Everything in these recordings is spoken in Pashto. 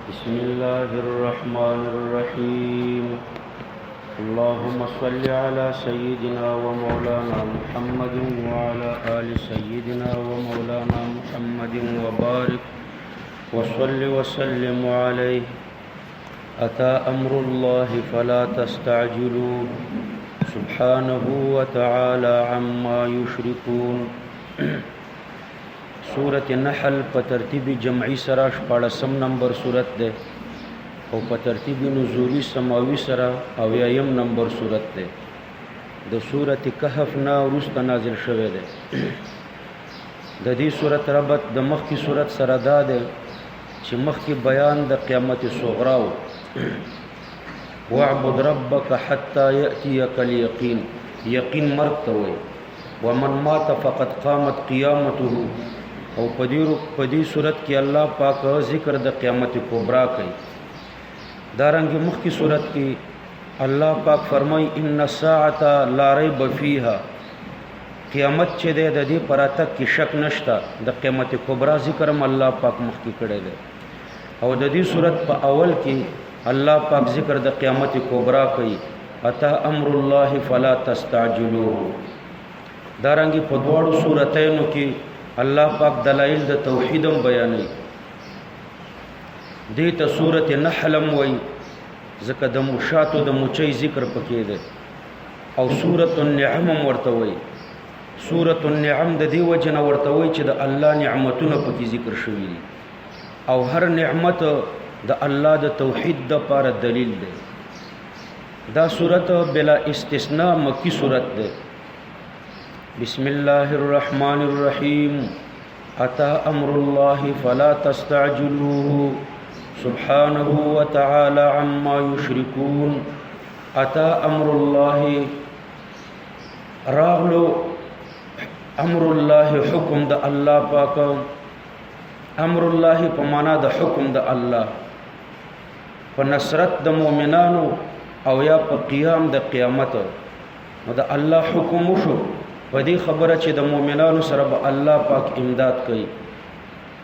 بسم الله الرحمن الرحيم. اللهم صل على سيدنا ومولانا محمد وعلى آل سيدنا ومولانا محمد وبارك وصل وسلم عليه. أتى أمر الله فلا تستعجلوا سبحانه وتعالى عما يشركون. سورة نحل په ترتیب جمعی سره 14 نمبر سورت ده او په ترتیب نزولی سماوی سره 9 نمبر سورت ده. د سورت کهف نه وروسته نازل شوه ده. د دې سورت ربط د مخکې سورت سره ده چې مخکې بیان د قیامت صغرا و. واعبد ربك حتى يأتيك اليقين. یقین مرګ ته وایي. ومن مات فقد قامت قیامته. او په دې صورت کې الله پاک ذکر د قیامت کبرا کوي. دارنګه مخکې صورت کې الله پاک فرمای ان الساعه لا ریب فیها. قیامت چې ده د دې پراته کې شک نشته. د قیامت کبرا ذکر هم الله پاک مخکې کړی دی. او د دې صورت په اول کې الله پاک ذکر د قیامت کبرا کوي. اتا امر الله فلا تستعجلوه. دارنګه په دواړو صورتونو کې الله پاک دلائل د توحید هم بیانوي. دې ته سورۃ نحل وای ځکه د مشاتو د مچي ذکر پکې ده. او سورۃ النعم ورته وای. سورۃ النعم د دې وجه نه ورته وای چې د الله نعمتونه پکې ذکر شوي دي. او هر نعمت د الله د توحید د لپاره دلیل ده. دا سورۃ بلا استثناء مکی سورۃ ده. بسم الله الرحمن الرحيم. أتى أمر الله فلا تستعجلوه سبحانه وتعالى عما يشركون. أتى أمر الله راغلو أمر الله حكم د الله پاک. أمر الله په معنا د حکم د الله په نصرت د مؤمنانو او یا په قیام د قیامت. نو د الله حکم وشو په دې خبره چې د مؤمنانو سره به الله پاک امداد کوي.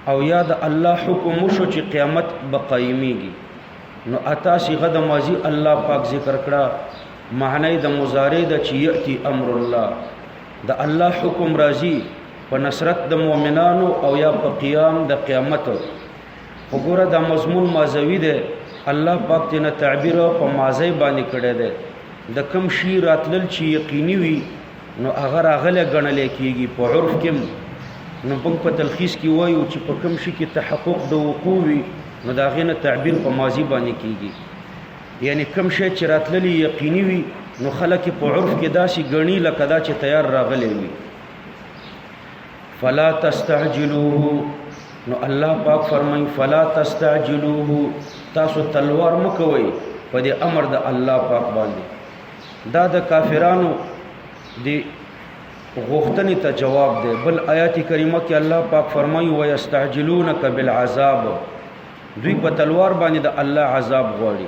او یا د الله حکم وشو چې قیامت به قایمیږي. نو اتا صيغه د ماضی الله پاک ذکر کړه. معنی د مضارع د چې یاتی امر الله. د الله حکم راځي په نصرت د مؤمنانو او یا په قیام د قیامت. وګوره دا مضمون ماضوی دی. الله پاک تینا تعبیر په ماضی باندې کړی دی. د کم شی راتلل چې یقیني وي نو هغه راغله غنل کېږي په عرف کې. نو په تلخیص کې وایو چې په کوم شي کې تحقق د وقوع وي نو دا غینه تعبیر په ماضی باندې کېږي. یعنی کوم شی چې راتللی یقیني وي نو خلک په عرف کې داسې غنی لکه دا چې تیار راغلی وي. فلا تستعجلوه. نو الله پاک فرمایي فلا تستعجلوه. تاسو تلوار مکوئ په دې امر د الله پاک باندې. دا د کافرانو دی غوښتنې ته جواب دی. بل آیات کریمه کې الله پاک فرمایي ويستعجلونک بالعذاب. دوی په تلوار باندې د الله عذاب غواړي.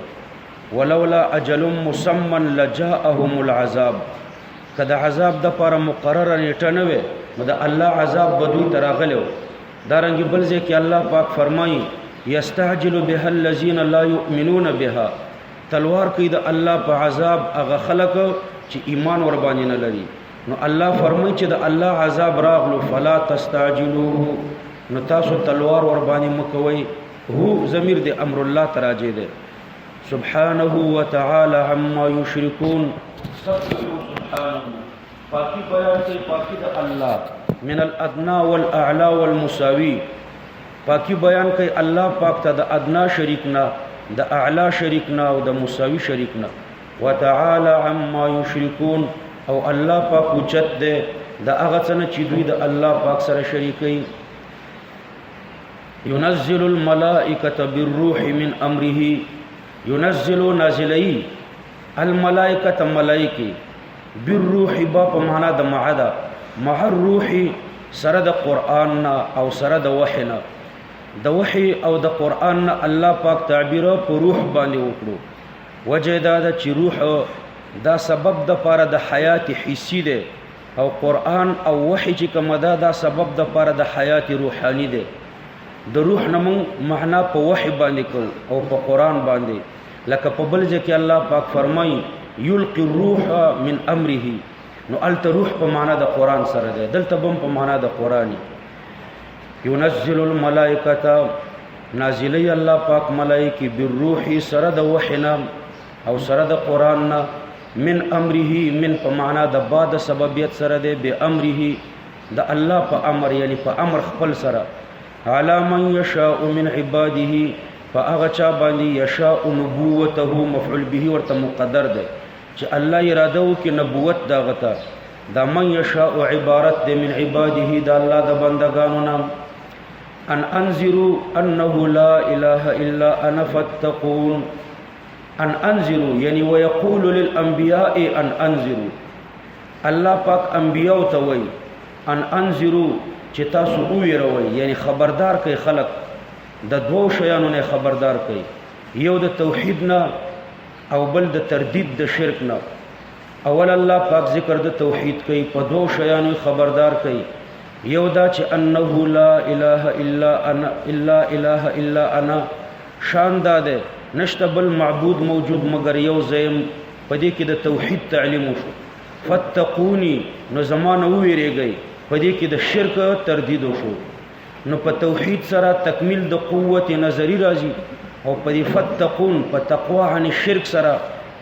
ولولا اجل مسمى لجاءهم العذاب. کله عذاب د لپاره مقرره نیټه نه وي نو د الله عذاب به دوی ته راغلی. دارنګه بل ځای کې الله پاک فرمایي یستعجل بها الذين لا يؤمنون بها. تلوار کوي د الله په عذاب هغه خلک چې ایمان ور باندې نه لري. نو الله فرمایي چې د الله عذاب راغلو فلا تستعجلوه. نو تاسو تلوار ور باندې مکوئ. هو ضمیر د امر الله تراجه ده. سبحانه وتعالى عما يشركون. سبحانه پاکی بیان کوي پاکی د الله من الادنى والاعلى والمساوي. پاکی بیان کوي الله پاک ته د ادنا شریک نه د اعلی شریک نه او د مساوي شریک نه. وتعالى عما يشركون. او الله پاک اوچت ده د هغه څه نه چې دوی د الله پاک سره شریکي. ينزل الملائکه بالروح من امره. ينزل نازلي الملائکه ملائکه بالروح با په معنا د معده مع الروح سره د قران او سره د وحی نه. د وحی او د قران نه الله پاک تعبیر په روح باندې وکړو. وجه دا چې روح دا سبب د پاره د حیات حسی ده. او قران او وحی چې کومه دا سبب د پاره د حیات روحانی ده. د روح نه موږ معنا په وحی باندې کوو او په قرآن باندې لکه په بل ځای کې الله پاک فرمایي یلقي الروح من امره نو الته روح په معنا د قرآن سره دی دلته بم په معنا د قرآن ينزل الملائکه نازلی الله پاک ملائکی بالروح سره د وحینا او سره د قرآن نه من امره من په معنا د بعد سببیت سره دی به امره د الله په امر یعنی په امر خپل سره علی من یشاء من عباده فاغه چا باندې یشاء نبوته مفعول به ورته مقدر دی چې الله اراده وکي نبوت دا غتا دا من یشاء عبارت دی من عباده دا الله د بندگانو نام ان انذروا انه لا اله الا انا فاتقون ان انذروا یعنی ويقول للانبیاء ان انذروا الله پاک انبیاء ته وای ان انذروا چې تاسو ویروي یعنی خبردار کوي خلق د دوه شیانو نه خبردار کوي یو د توحید نه او بل د تردید د شرک نه اول الله پاک ذکر د توحید کوي په دوه شیانو خبردار کوي یو دا چې انه لا اله الا انا الا اله الا انا شان ده نشته بل معبود موجود مگر یو زیم پدې کې د توحید تعلیم وشو فتقونی نو زمانه ویریږي پدې کې د شرک تردید وشو نو په توحید سره تکمیل د قوت نظری راځي او په فتقون په تقوا عن الشرك سره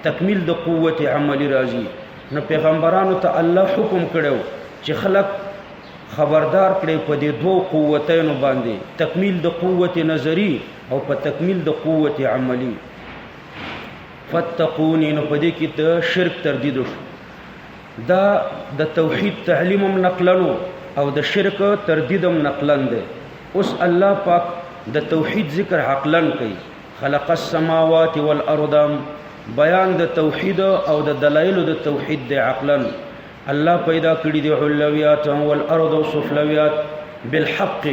تکمیل د قوت عملی راځي نو پیغمبرانو ته الله حکم کړو چې خلق خبردار کړي په دې دوه قوتونو باندې تکمیل د قوت نظری او په تکمیل د قوت عملی فتقونی نو په دې کې د شرک تردید وشو دا د توحید تعلیمم نقلنو او د شرک تردیدم نقلن دی اوس الله پاک د توحید ذکر عقلن کوي خلق السماوات والارض بیان د توحید او د دلایل د توحید د عقلن الله پیدا کړی دی علویات والارض سفلویات بالحق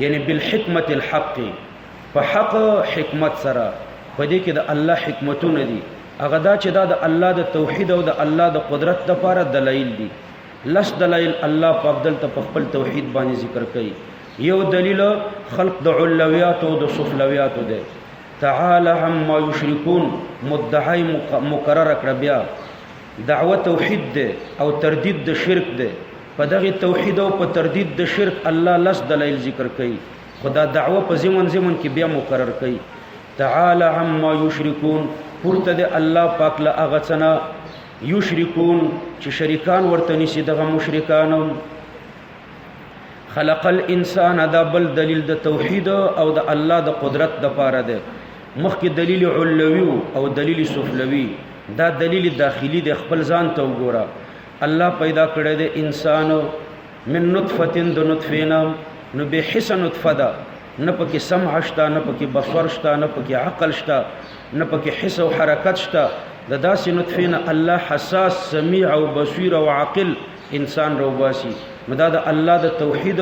یعنی بالحکمت الحق په حق حکمت سره په دې کې د الله حکمتونه دي هغه دا چې دا د الله د توحید او د الله د قدرت لپاره دلایل دي لس دلایل الله پاک دلته په خپل توحید باندې ذکر کوي یو دلیل خلق د علویات او د سفلویات دی تعالی عما یشرکون مدعی مقرر کړ بیا دعوه توحید ده او تردید د شرک ده په دغه توحید او په تردید د شرک الله لس دلایل ذکر کوي خدا دعوه په زمن کې بیا مقرر کوي تعالی عما یشرکون پورته ده الله پاک له هغه څنګه یشرکون چې شریکان ورته نشي دغه مشرکان خلق الانسان دا بل دلیل د توحید او د الله د قدرت د پاره ده مخکې دلیل علوی او دلیل سفلوی دا دلیل داخلی د خپل ځان ته وګوره الله پیدا کړی د انسان من نطفه د نطفینا نو به حس نطفه ده نه پکې سمع شته نه پکې بصر شته نه پکې عقل شته نه پکې حس او حرکت شته د داسې نطفینا الله حساس سمیع او بصیر او عاقل انسان روباسي نو دا د الله د توحید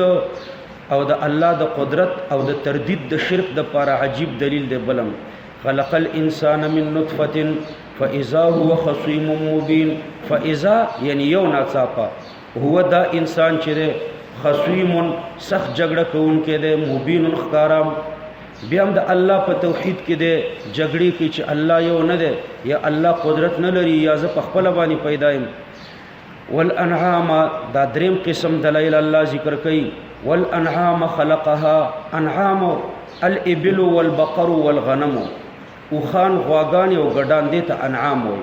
او د الله د قدرت او د تردید د شرک د لپاره عجیب دلیل دی بلم خلق الانسان من نطفه فاذا هو خصيم مبين فاذا یعنی یو ناڅاپه هو دا انسان چې خصيم سخت جګړه کوونکی دی مبين ښکارام بیا هم د الله په توحید کې دی جګړې کې چې الله یو نه دی یا الله قدرت نه لري یا زه په خپل باندې پیدا یم والانعام دا دریم قسم دلایل الله ذکر کوي والانعام خلقها انعام الابل والبقر والغنم وخان غواګان او ګډان دي ته انعام وي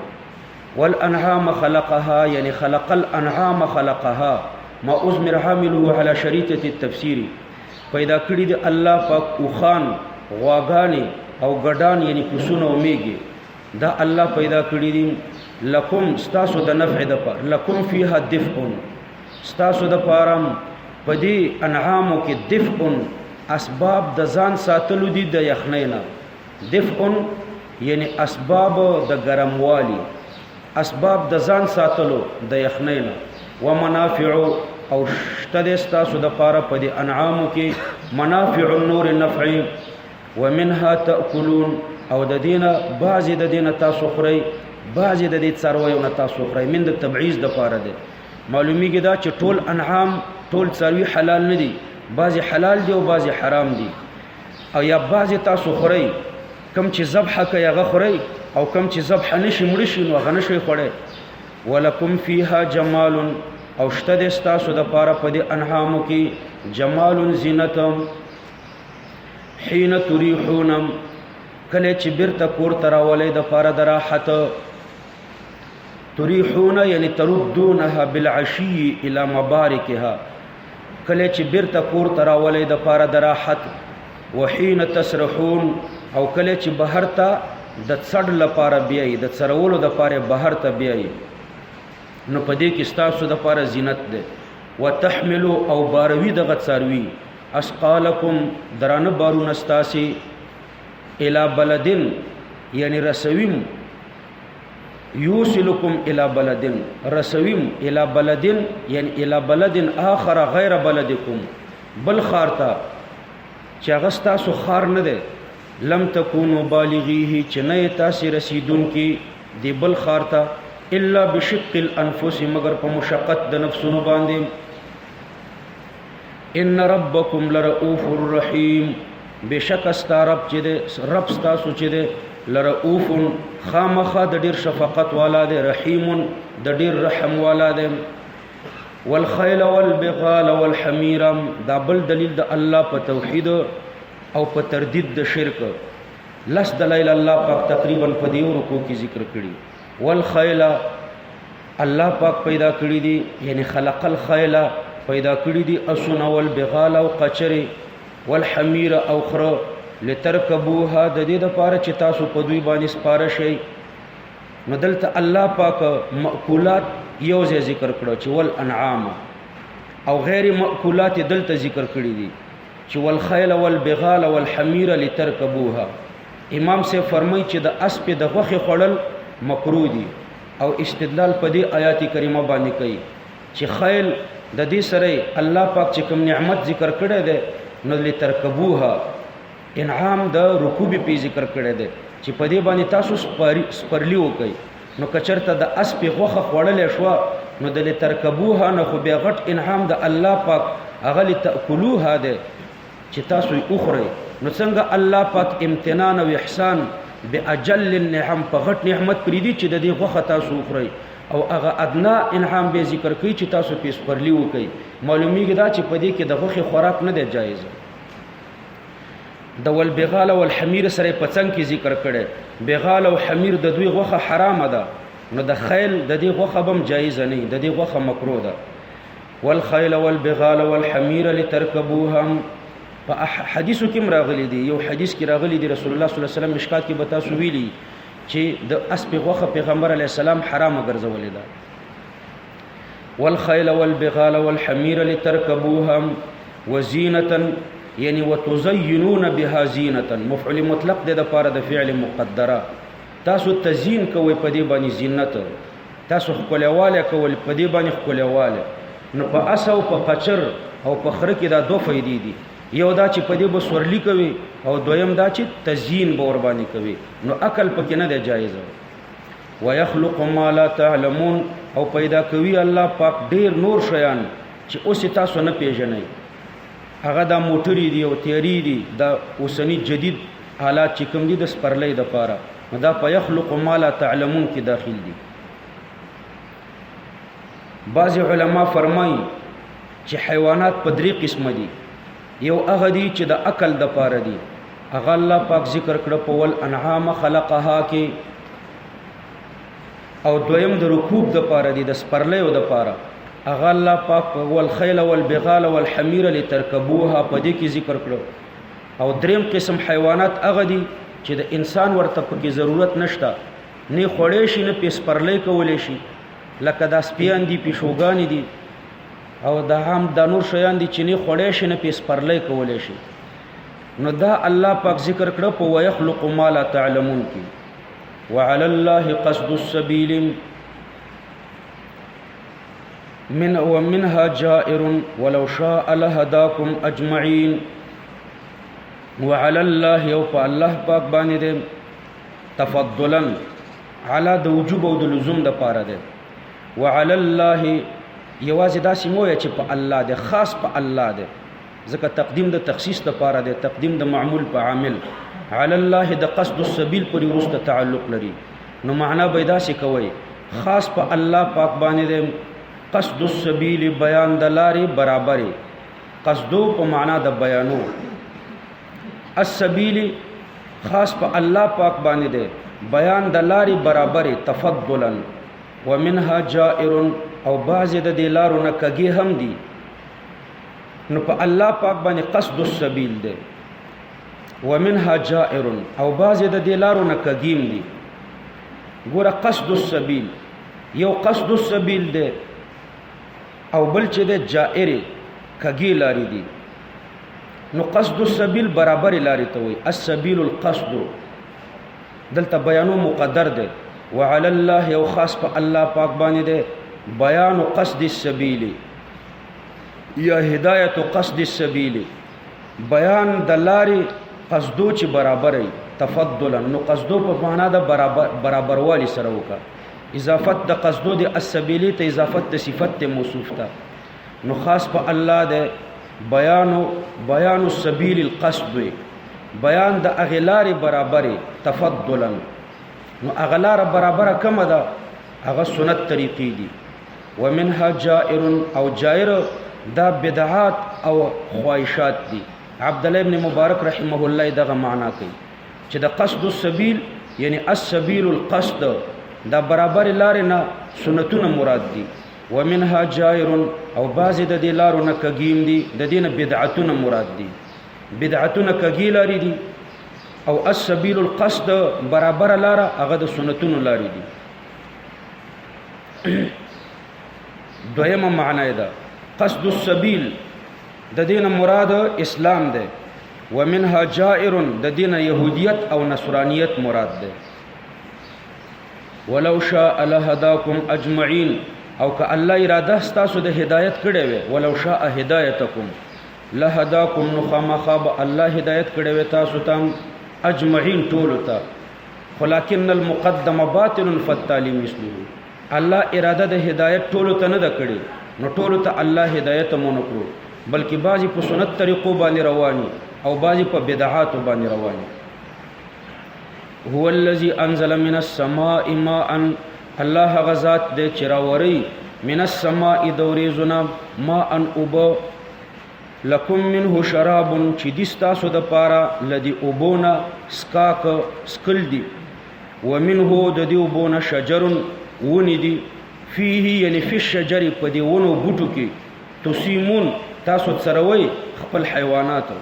والانعام خلقها یعنی خلق الانعام خلقها ما ازمر حامله على شریطه التفسیر پیدا کړی دی الله پاک وخان غواګان او ګډان یعنی پسونه او میږي دا الله پیدا کړی دي لکم استاسو د نفع د پر لکم فيها دفء استاسو د پارم پدی انعامو کې دفء اسباب د ځان ساتلو دي د یخنینا دفء یعنی اسباب د ګرموالي اسباب د ځان ساتلو د یخنینا ومنافع او شته استاسو د پاره پدی انعامو کې منافع النور النفع ومنها تاكلون او د دینه بعضی د دینه تاسو خوري بعضی د دې څارویو نه تاسو خوري من د تبعیض د پاره ده معلومیږي دا چې ټول انعام ټول څاروي حلال نه دي بعضې حلال دي او بعضې حرام دي، او یا بعضې تاسو خورئ کم چې ذبحه کوي هغه خورئ او کم چې ذبحه نشي مړه شي نو هغه نشئ خوړی. ولکم فیها جمال او شته دی ستاسو دپاره په دې انعامو کې جمال زینت حین تریحون کله چې بیرته کور ته راولئ دپاره د راحت. تریحون یعنی تردونها بالعشی الی مبارکها کله چې بیرته کور ته راولئ دپاره د راحت. وحین تسرحون او کله چې بهر ته د څډ لپاره بیایي د څرولو دپاره بهر ته بیایي نو په دې کې ستاسو دپاره زینت دی. وتحملو او باروي دغه څاروي اسقالکم درانه بارونه ستاسې الی بلدن یعنی رسویم یوصلکم الی بلدن رسویم الی بلدن یعنی الی بلدن آخر غیر بلدکم بل خار ته چې هغه ستاسو خار نه دی. لم تکونو بالغیه چې نه تاسې رسیدونکي دی بل خار ته الا بشق الانفس مگر په مشقت د نفسونو باندې. ان ربکم لرؤوف الرحیم بشک استا رب چې دی رب ستاسو چې دی لرؤوف خامخا د ډیر شفقت والا دی رحیم د ډیر رحم والا دی. والخیل والبغال والحمیر دا بل دلیل د الله په توحید او په تردید د شرک. لس دلایل الله پاک تقریبا په دې رکوع کې ذکر کړي. والخیل الله پاک پیدا کړی دي یعنی خلق الخیل پیدا کړی دي اسونه والبغال او قچرې والحمیر او خره لترکبوها د دې دپاره چې تاسو په دوی باندې سپاره شئ. نو دلته الله پاک مأکولات یو ځای ذکر کړو چې والانعام او غیر مأکولات دلته ذکر کړی دي چې والخیل والبغال والحمیر لترکبوها. امام سے فرمای چې د اسب د غوښې خوړل مکروه دي او استدلال په دې آیات کریمه باندې کوي چې خیل د دې سره الله پاک چې کوم نعمت ذکر کړی دی نو لترکبوها انعام د رکوب په ذکر کړی دی چې په دې باندې تاسو سپرلی وکئ. نو کچرته د اسب غوښه خوړلې شوه نو د لترکبوها نه خو بیا غټ انعام د الله پاک هغه لتأکلوها دی چې تاسو یې وخورئ. نو څنګه الله پاک امتنان او احسان باجل النعم په غټ نعمت پرېږدي چې د دې غوښه تاسو وخورئ او هغه ادنا انعام به ذکر کوي چې تاسو پې سپرلی وکئ. معلومیږي دا چې په دې کې د غوښې خوراک نه دی جایز. د والبغال والحمیر سره په څنګ کې ذکر کړی بغال او حمیر د دوی غوښه حرامه ده نو د خیل د دې غوښه به هم جایزه نه د دې غوښه مکروه ده. والخیل والبغال والحمیر لترکبوها په حدیثو کې راغلی دی. یو حدیث کې راغلی دی رسول الله صلی الله علیه وسلم مشکات کې به تاسو ویلي چې د اسب غوښه پیغمبر علیه السلام حرامه ګرځولې ده. والخیل والبغال والحمیر لترکبوها وزینة یعنی وتزینون بها زینة مفعول مطلق دی د پاره د فعل مقدره. تاسو تزیین کوئ په دې باندې زینت تاسو ښکلیواله کوئ په دې باندې ښکلیواله. نو په اس او په قچر او په خره کې دا دو فایدې دي. یو دا چې په دې به سورلی کوي او دویم دا چې تزیین به ور باندې کوي نو عقل پکې نه دی جایز. ويخلق ما لا تعلمون او پیدا کوي الله پاک ډیر نور شیان چې اوس تاسو نه پیژنئ. هغه دا موټری دي او تیاری دي دا اوسنی جدید حالات چې کوم دي د سپرلۍ د پاره دا په يخلق ما لا تعلمون کې داخل دي. بعض علما فرمایي چې حیوانات په درې قسمه دي. یو هغه دي چې د عقل د پاره دي هغه الله پاک ذکر کړ په ول انعام خلقها کې او دویم د رکوب د پاره دي د سپرلیو د پاره هغه الله پاک والخیل والبغال والحمیر لترکبوها په دې کې ذکر کړ. او دریم قسم حیوانات هغه دي چې د انسان ورته پکې ضرورت نشته نه خوړې شي نه په سپرلی کولې شي لکه دا سپیان دي پیشوګان دي او دا هم د نور شیان دي چې نه خوړې شي نه په سپرلی کولې شي. نو دا الله پاک ذکر کړ په ويخلق ما لا تعلمون کې. وعلى الله قصد السبيل من ومنها جائر ولو شاء لهداكم اجمعين. وعلى الله یو په الله پاک باندې ده تفضلا على د وجوب او د لزوم د پاره ده. وعلى الله یوازې دا سیموي چې په الله ده خاص په الله ده ځکه تقدیم د تخصیص لپاره دی، تقدیم د معمول په عامل. علی الله د قصد السبیل پورې وروسته تعلق لري. نو معنا به داسې کوئ خاص په الله پاک باندې دی. قصد السبیل بیان د لارې برابرې، قصدو په معنا د بیانو، السبیل خاص په الله پاک باندې دی بیان د لارې برابرې، تفضلا. ومنها جائر او بعضې د دې لارو نه کږې هم دي. نو په الله پاک باندې قصد السبیل دی. ومنها جائر او بعضې د دې لارو نه کږیم دي. ګوره قصد السبیل یو قصد السبیل دی او بل چې دی جائرې کږې لارې دي. نو قصد السبیل برابرې لارې ته وایي. السبیل القصد دلته بیانو مقدر دی. وعلى الله یو خاص په الله پاک باندې دی بیان قصد السبیل یا هدایت قصد السبیل، بیان د لارې قصدو چې برابرې، تفضلا. نو قصدو په معنا د برابروالی سره وکړه. اضافت د قصدو د السبیلی ته اضافت د صفت موصوف ته. نو خاص په الله د بیان السبیل القصد، بیان د اغلار برابرې، تفضلا. نو اغلار برابره کومه ده؟ هغه سنت طریقې دي. ومنها جائر او جائر دا بدعات او خواهشات دي. عبد الله ابن مبارک رحمه الله دغه معنا کوي چې د قصد السبیل یعنی السبیل القصد دا برابر لارې نه سنتونه مراد دي. ومنها جائر او بعضې د دې لارو نه کږیم دي، د دې نه بدعتونه مراد دي. بدعتونه کږې لارې دي او السبیل القصد برابر لاره هغه د سنتونو لارې دي. دویمه معنی ده قصد السبیل د دین مراد اسلام ده. ومنها جائر د دین یهودیت او نصرانیت مراد ده. ولو شاء لهداکم اجمعین او که الله اراده ستاسو د هدایت کړي وي، ولو شاء هدایتکم لهداکم نو خامخا به الله هدایت کړي وي تاسو ته اجمعین ټولو ته. ولکن المقدم باطل فالتالي مثله. الله اراده د هدایت ټولو ته نه ده کړي، نو ټولو ته الله هدایت مو نه کړو، بلکې بعضې په سنت طریقو باندې رواني او بعضې په بدعاتو باندې رواني. هو الذي انزل من السماء ماء، الله هغه ذات دی چې راوري من السماء د وریځو ماء اوبه، لکم منه شراب چې دي ستاسو دپاره لدې اوبو نه څښاک څښل دي. ومنه د دې اوبو نه شجر ونې دي، فيه یعنی فی الشجر په دې ونو بوټو کې تسیمون تاسو څروئ خپل حیواناتو.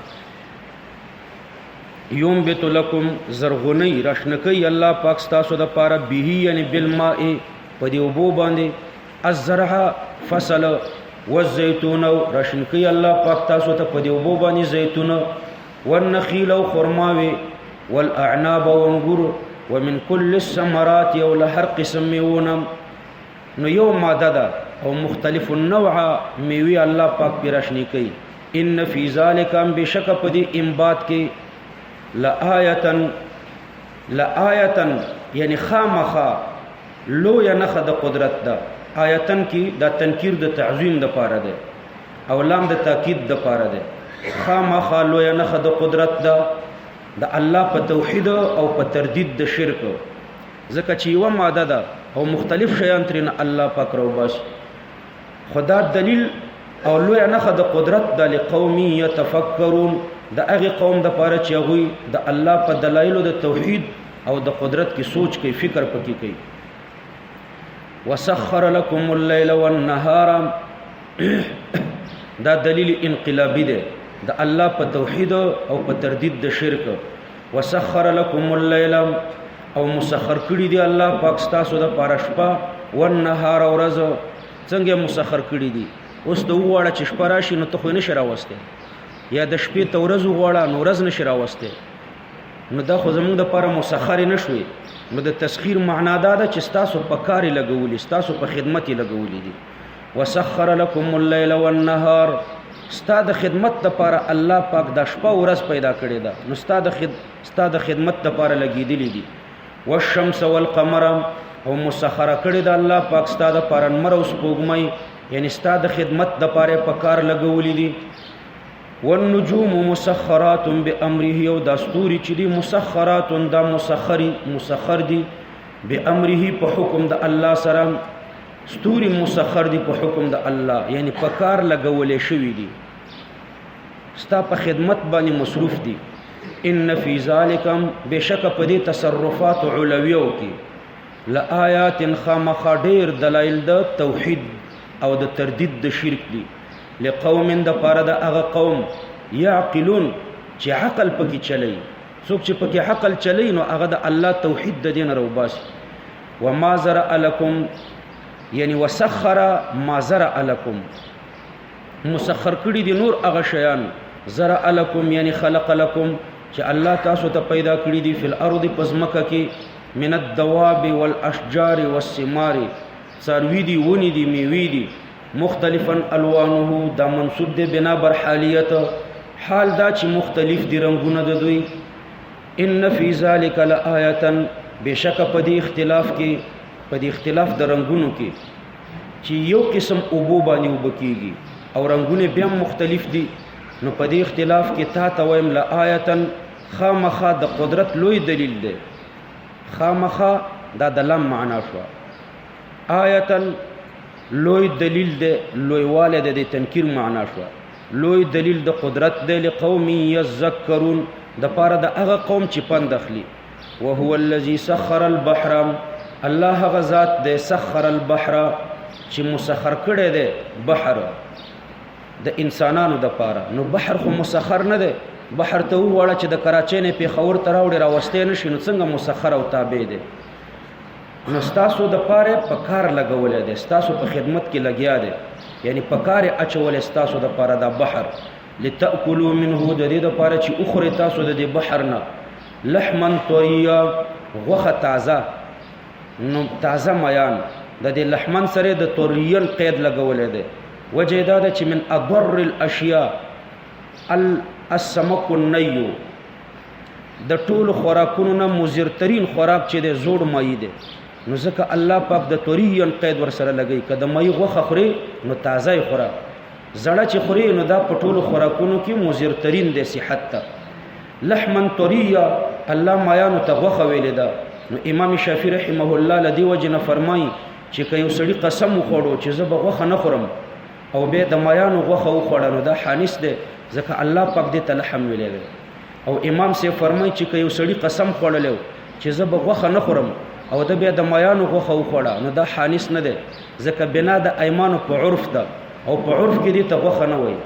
یومبت لکم زرغونی راشنکی الله پاک ستاسو دپاره به یعنی بالماء په دې اوبو باندې الزرع فصل والزیتون راشنکی الله پاک تاسو ته په دې اوبو باندې زیتون والنخیل او خرماوي والاعناب وانګور ومن كل الثمرات یو له هر قسم میوونه. نو یو ماده ده او مختلف النوع میوه الله پاک پی راشنی کوي. ان فی ذلک بشک په دې انبات کې لآیتن یعنی خامخا لو یا نخ د قدرت ده. آیتن کې دا تنکیر د تعظیم د پاره ده او لام د تاکید د پاره ده. خامخا لو یا نخ د قدرت ده د الله په توحید او په تردید د شرک، ځکه چې یو ماده ده او مختلف شیان ترنه الله پاک رو بس. خدا دلیل او لو یا نخ د قدرت د لقوم یتفکرون، د هغه قوم د پاره چې هغه د الله په دلایل د توحید او د قدرت کې سوچ کوي، فکر پکې کوي. وسخر لكم الليل والنهار دا دلیل انقلابی ده د الله په توحید او په تردید د شرک. وسخر لكم الليل او مسخر کړی دی الله پاک ستاسو د پاره شپه والنهار ورځ. څنګه مسخر کړی دی؟ اوس ته وغواړه چې شپه راشي نو ته خو نشي راوستی، یا د شپې ته ورځ وغواړه نو ورځ نشي راوستی، نو دا خو زمونږ دپاره مسخر نه شوي. نو د تسخیر معنا دا ده چې ستاسو په کار یې لګولي، ستاسو په خدمت یې لګولي دي. وسخر لكم الليل والنهار، ستا د خدمت دپاره الله پاک دا شپه ورځ پیدا کړې ده، نو ستا د خدمت دپاره لګېدلي دي. والشمس والقمر او مسخره کړې ده الله پاک ستا دپاره نمر او سپوږمۍ، یعنی ستا د خدمت دپاره په کار لګولي دي. والنجوم مسخرات بامره، او دا ستوري چې دي مسخرات دا مسخر دي بامره په حکم د الله سره. ستوري مسخر دي په حکم د الله، یعنی په کار لګولې شوي دي، ستا په خدمت باندې مصروف دي. ان فی ذالکم، بشک په دې تصرفات علویو کې لآیات خامخا ډیر دلایل د توحید او د تردید د شرک دي. لقوم د پاره د هغه قوم یعقلون چې عقل پکې چلی. څوک چې پکې عقل چلی نو هغه د الله توحید د دین روباس. وما زرع لكم، یعنی وسخر ما زرع لكم، مسخر کړي دي نور هغه شیان. زرع لكم یعنی خلق لكم، چې الله تاسو ته پیدا کړی دي فی الارض پزمکه کې من الدواب والاشجار والثمار، څاروي دي، ونی دي، میوې دي. مختلفا الوانه، دا منصوب دی بنا بر حالیت، حال دا چې مختلف دي رنگونه د دوی. ان فی ذلک لآیه، بشک په دې اختلاف کې، په دې اختلاف د رنگونو کې چې یو قسم اوبو باندې وبکیږي او رنگونه بیا مختلف دي، نو په دې اختلاف کې تا ته وایم لآیه، خامخا د قدرت لوی دلیل دی. خامخا دا د لم معنا شو. آیه لوی دلیل دی، لوی والد د تنکیر معنا شو. لوی دلیل د قدرت دی. لقوم یذکرون، د پاره د هغه قوم چې پند اخلي. وهو الذي سخر البحر، الله هغه ذات دی سخر البحر چې مسخر کړی دی بحر د انسانانو د پاره. نو بحر خو مسخر نه دی. بحر ته وواړه چې د کراچۍ نه پیښور ته راوړې راوستې نشي، نو څنګه مسخر او تابع دی؟ نو ستاسو د پاره په کار لګولې دی، ستاسو په خدمت کې لګیا دی، یعنی په کار اچولې ستاسو د پاره د بحر. لتأکلوا منه، د دې د پاره چې اخوري تاسو د دې بحر نه لحما طریا، غوښه تازه. نو تازه میان د دې لحمن سره د طریان قید لګولې دی. وجه دا ده چې من اضر الاشیاء السمک النیو، د ټولو خوراکونو نه مضرترین خوراک چې دی زوړ مای دی. نو ځکه الله پاک د طریان قید ورسره لګی، که د مای غوښه خوري نو تازه یې خوره، زړه چې خوري نو دا په ټولو خوراکونو کې مضرترین دی صحت ته. لحما طریا، الله مایانو ته غوښه ویلې ده. نو امام شافعي رحمه الله لدی وجه نه فرمایي چې که یو سړي قسم وخوړو چې زه به غوښه نه خورم او بیا د مایانو غوښه وخوړه، نو دا حانث دی، ځکه الله پاک دې ته لحم ویلی دی. او امام سے فرمایي چې که یو سړي قسم خوړلی چې زه به غوښه نه خورم او د بیا د مایانو غوښه وخوړه، نو دا حانث نه دی، ځکه بنا د ایمانو په عرف ده، او په عرف کې دې ته غوښه نه وایي.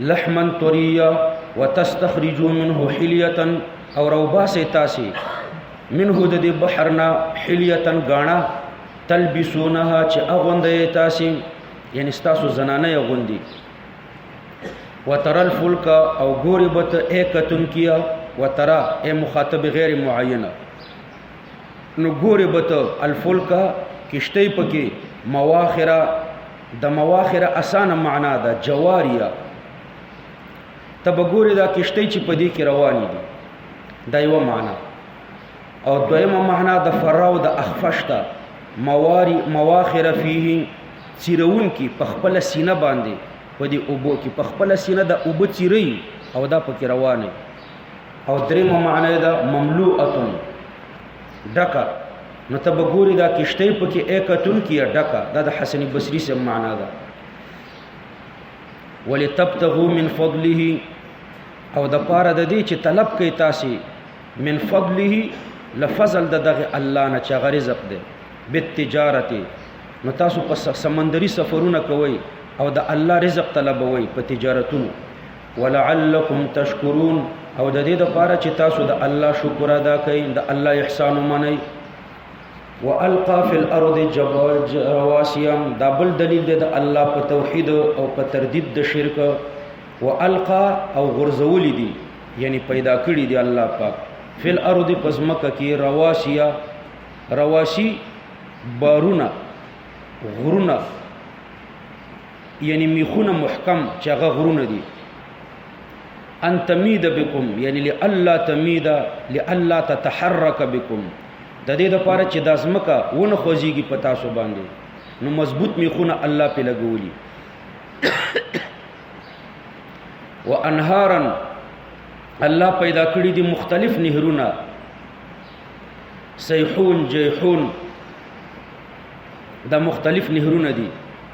لحما طریا وتستخرجوا منه حلیة، او روباسه تاسي منه د دې بحرنا حلیه غاڼه تلبسونها چې اغوندې تاسي، یعنی ستاسو زنانه یغوندي. وترى الفلك، او ګوري بت ایکتن کیا، وترى ای مخاطب غیر معینه، نو ګوري بت الفلك کشتی پکې مواخره، د مواخره اسانه معنا ده جواریه. تب ګوري دا کشتی چې په دې کې رواني دي، دا یو معنا. او دویمه معنا د فراو د اخفشتا مواخر فيه، چیرون کی په خپل سینه باندې په دې اوبو کې په خپل سینه د اوبو چیرې او دا پکې روانه. او دریمه معنا ده مملوءه ډکا، نو ته بګوري دا کشته پکې ایکتون کې ډکا، دا د حسن بصری سم معنا ده. ولتبتغوا من فضله، او د پاره د دې چې طلب کوي تاسو من فضله، لفضل د دغه الله نه چې غرزق ده بالتجارت، نو تاسو په سمندري سفرونه کوي او د الله رزق طلبوي په تجارتونو. ولعلکم تشکرون، او د دې د پاره چې تاسو د الله شکر ادا کړئ، د الله احسان ومنئ. والقى في الارض رواسيم، دا بل دلیل دی د الله په توحید او په تردید د شرک. والقى او غرزول دي، یعنی پیدا کړی دی الله پاک فی الارض پزمکه کې رواسیا، رواسی بارونه غرونه، یعنی میخونه محکم چې هغه غرونه دي. ان تمید بكم، یعنی لالا تمید لالا تتحرك بكم، د دې لپاره چې د ازمکه ونه خوځيږي په تاسو باندې، نو مضبوط میخونه الله په لګولي. وانهارا الله پیدا کړی دي مختلف نهرونه سیحون جیحون دا مختلف نهرونه دي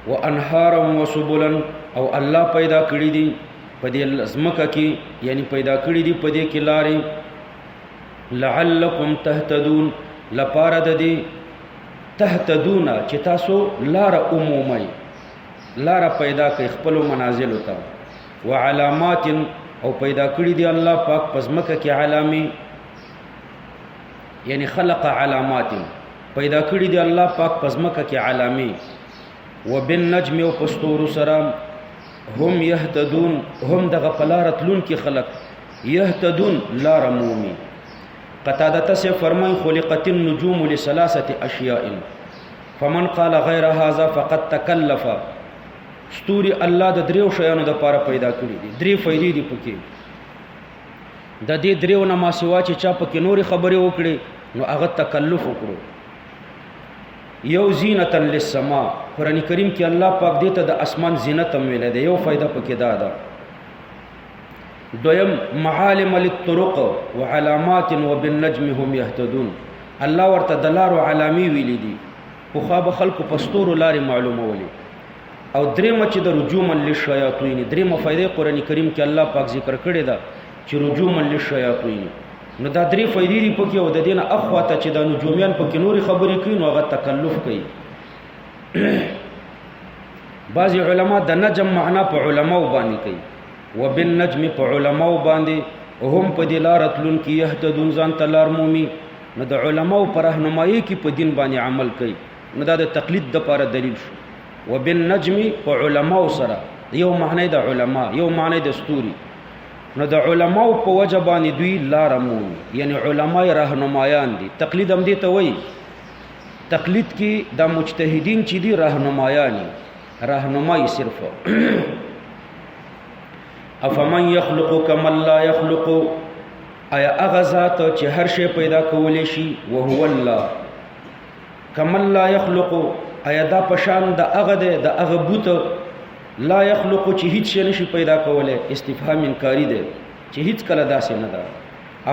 وانهارا وسبلا او الله پیدا کړی دي په دې ازمکه کې یعنی پیدا کړی دي په دې کې لارې لعلکم تهتدون لپاره د دې تهتدون چې تاسو لار عمومي لار پیدا کوي خپل منازل ته وعلامات او پیدا کړی دی الله پاک پزمکه کې علامې یعنی خلق علامات پیدا کړی دی الله پاک پزمکه کې علامې وبالنجم او پستور سره هم يهتدون هم دغه پلارتلون کې خلق يهتدون لار عمومي قتاده سے فرمای خلقت النجوم لثلاثه اشیاء فمن قال غیر هذا فقد تکلف ستوري الله د دریو شیانو د پاره پیدا کړی دي درې فائدې دي پکې د دې دریو نه ما سوا چې چا پکې نوري خبرې وکړي نو هغه تکلف وکړو یو زینتا للسما قرآن کریم کې الله پاک دیته د اسمان زینت هم ویل دی یو فائدہ پکې دا ده دویم معالم للطرق وعلامات وبالنجم هم يهتدون الله ورته دلار او علامي ویل دي خو خاب خلق پستور لاري معلومه ولي او درېمه چې د رجوما للشیاطین درېمه فائدې قرآن کریم کې الله پاک ذکر کړی دا چې رجوما للشیاطین نو دا درې فائدې دي پکې او د دینه اخواته چې د نجومیان پکې نوري خبرې کوي نو هغه تکلف کوي بعضی علما د نجم معنا په علماو باندې کوي وبالنجم په علماو باندې هم په دلارتلون کې يهتدون ځان تلار مومي نو د علماو پر راهنمایي کې په دین باندې عمل کوي نو دا د تقلید د لپاره دلیل شو وبالنجم په علماو سره یو معنی د علما یو معنی د ستوري نو د علماو په وجه باندې دوی لار مومي یعنی علماي راهنمایان دي تقلید هم دي ته وایي تقلید کې د مجتهدین چې دي راهنمایان راهنمای صرف افمن يخلق كما لا يخلق ایا هغه ذات چې هر شی پیدا کولی شي وهو الله كما لا يخلق ایا دا پشان د هغه د هغه بوت لا يخلق چې هیڅ شی نشي پیدا کوله استفهام انکاری ده چې هیڅ کله داسې نه ده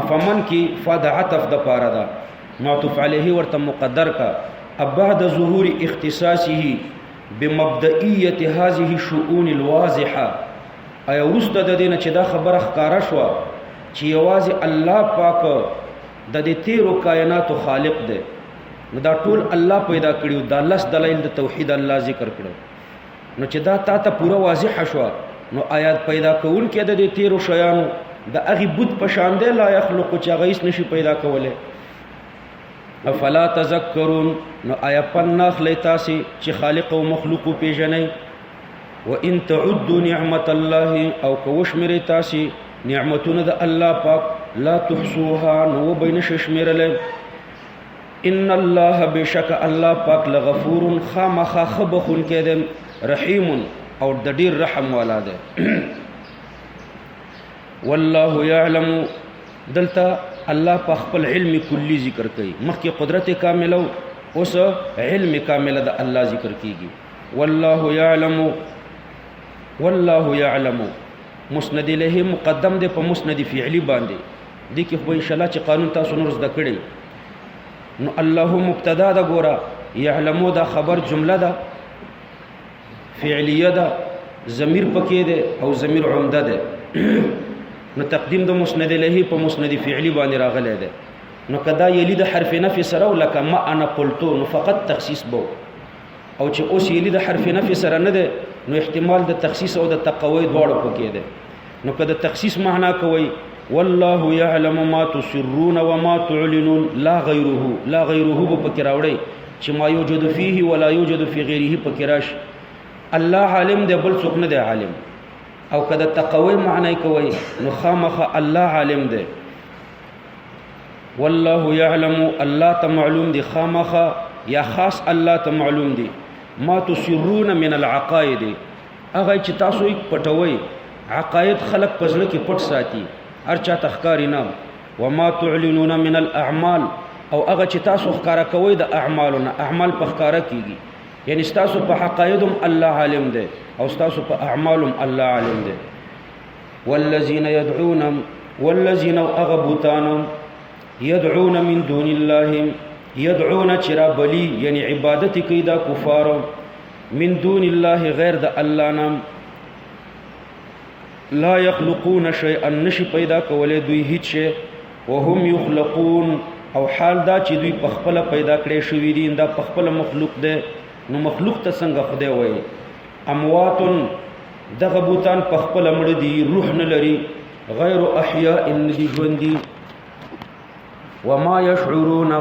افمن کی فد عطف د پاره ده معطوف علیه ورته مقدر کا بعد ظهور اختصاصه بمبدئیه هذه الشؤون الواضحه ایا ورسته د دینه چې دا خبره ښکارا شو چې یوازې الله پاک د دې تیرو کائناتو خالق دی نو دا ټول الله پیدا کړیو دا لس دلایل د توحید الله ذکر کړو نو چې دا تا ته پوره واضح شو نو آیات پیدا کول کې د دې تیرو شیانو د اغي بوت په شان دی لا يخلق چې غیس نشي پیدا کوله افلا تذکرون نو آیا پناخ لیتاسی چې خالق او مخلوق پیژنئ وان تعدوا نعمت الله او کوش مری تاسی نعمتونه د الله پاک لا تحصوها نو بین ششمرل ان الله بشک الله پاک لغفور خامخ خبخون کېدم رحیم او د ډیر رحم والا ده والله يعلم دلته الله په خپل علم کلی ذکر کوي مخکې قدرت کامله اوس علم کامله د الله ذکر کیږي والله يعلم مسند له مقدم ده په مسند فعلی باندې د کې خو ان شاء الله چې قانون تاسو نور زده کړئ نو الله مبتدا ده ګوره يعلمو دا خبر جمله ده فعلیه ده ضمیر پکې ده او ضمیر عمده ده نو تقدیم د مسند له په مسند فعلی باندې راغلی ده نو کدا یلی د حرف نفی سره ولکه ما انا قلتو نو فقط تخصیص بو او چې اوس یلی د حرف نفی سره نه ده نو احتمال د تخصیص او د تقوی دواړو پکې ده نو کدا تخصیص معنا کوي والله يعلم ما تسرون وما تعلنون لا غیره پکې راوړی چې ما یوجد فيه ولا یوجد في غیره پکې راشي الله عالم دی بل څوک نه دی عالم او کدا تقوی معنی کوي نو خامخ الله عالم دی والله يعلم الله ته معلوم دی خامخ یا خاص الله ته معلوم دی ما تسرون من العقائد هغه چې تاسو یې پټوي عقاید خلق پزله کې پټ ساتي ارچا تخکاری نام وما تعلنون من الاعمال او هغه چې تاسو ښکارا کوي د اعمالونه اعمال په ښکارا کیږي یعنی ستاسو په حقایدم الله عالم دی او ستاسو په اعمالم الله عالم دی. والذین اغبطان يدعون من دون الله يدعون چرا بلی یعنی عبادت کوي دا کفار من دون الله غیر د الله نام لا يخلقون شيئا نشي پیدا کولې دوی هیڅ شي وهم يخلقون او حال دا چې دوی په خپل پیدا کړي شوی دي دا په خپل مخلوق دی. نو مخلوق ته څنګه خدای وایي اموات دغه بوتان په خپل مړ دي روح نه لري غیر احیاء ندي ژوندي. وما يشعرون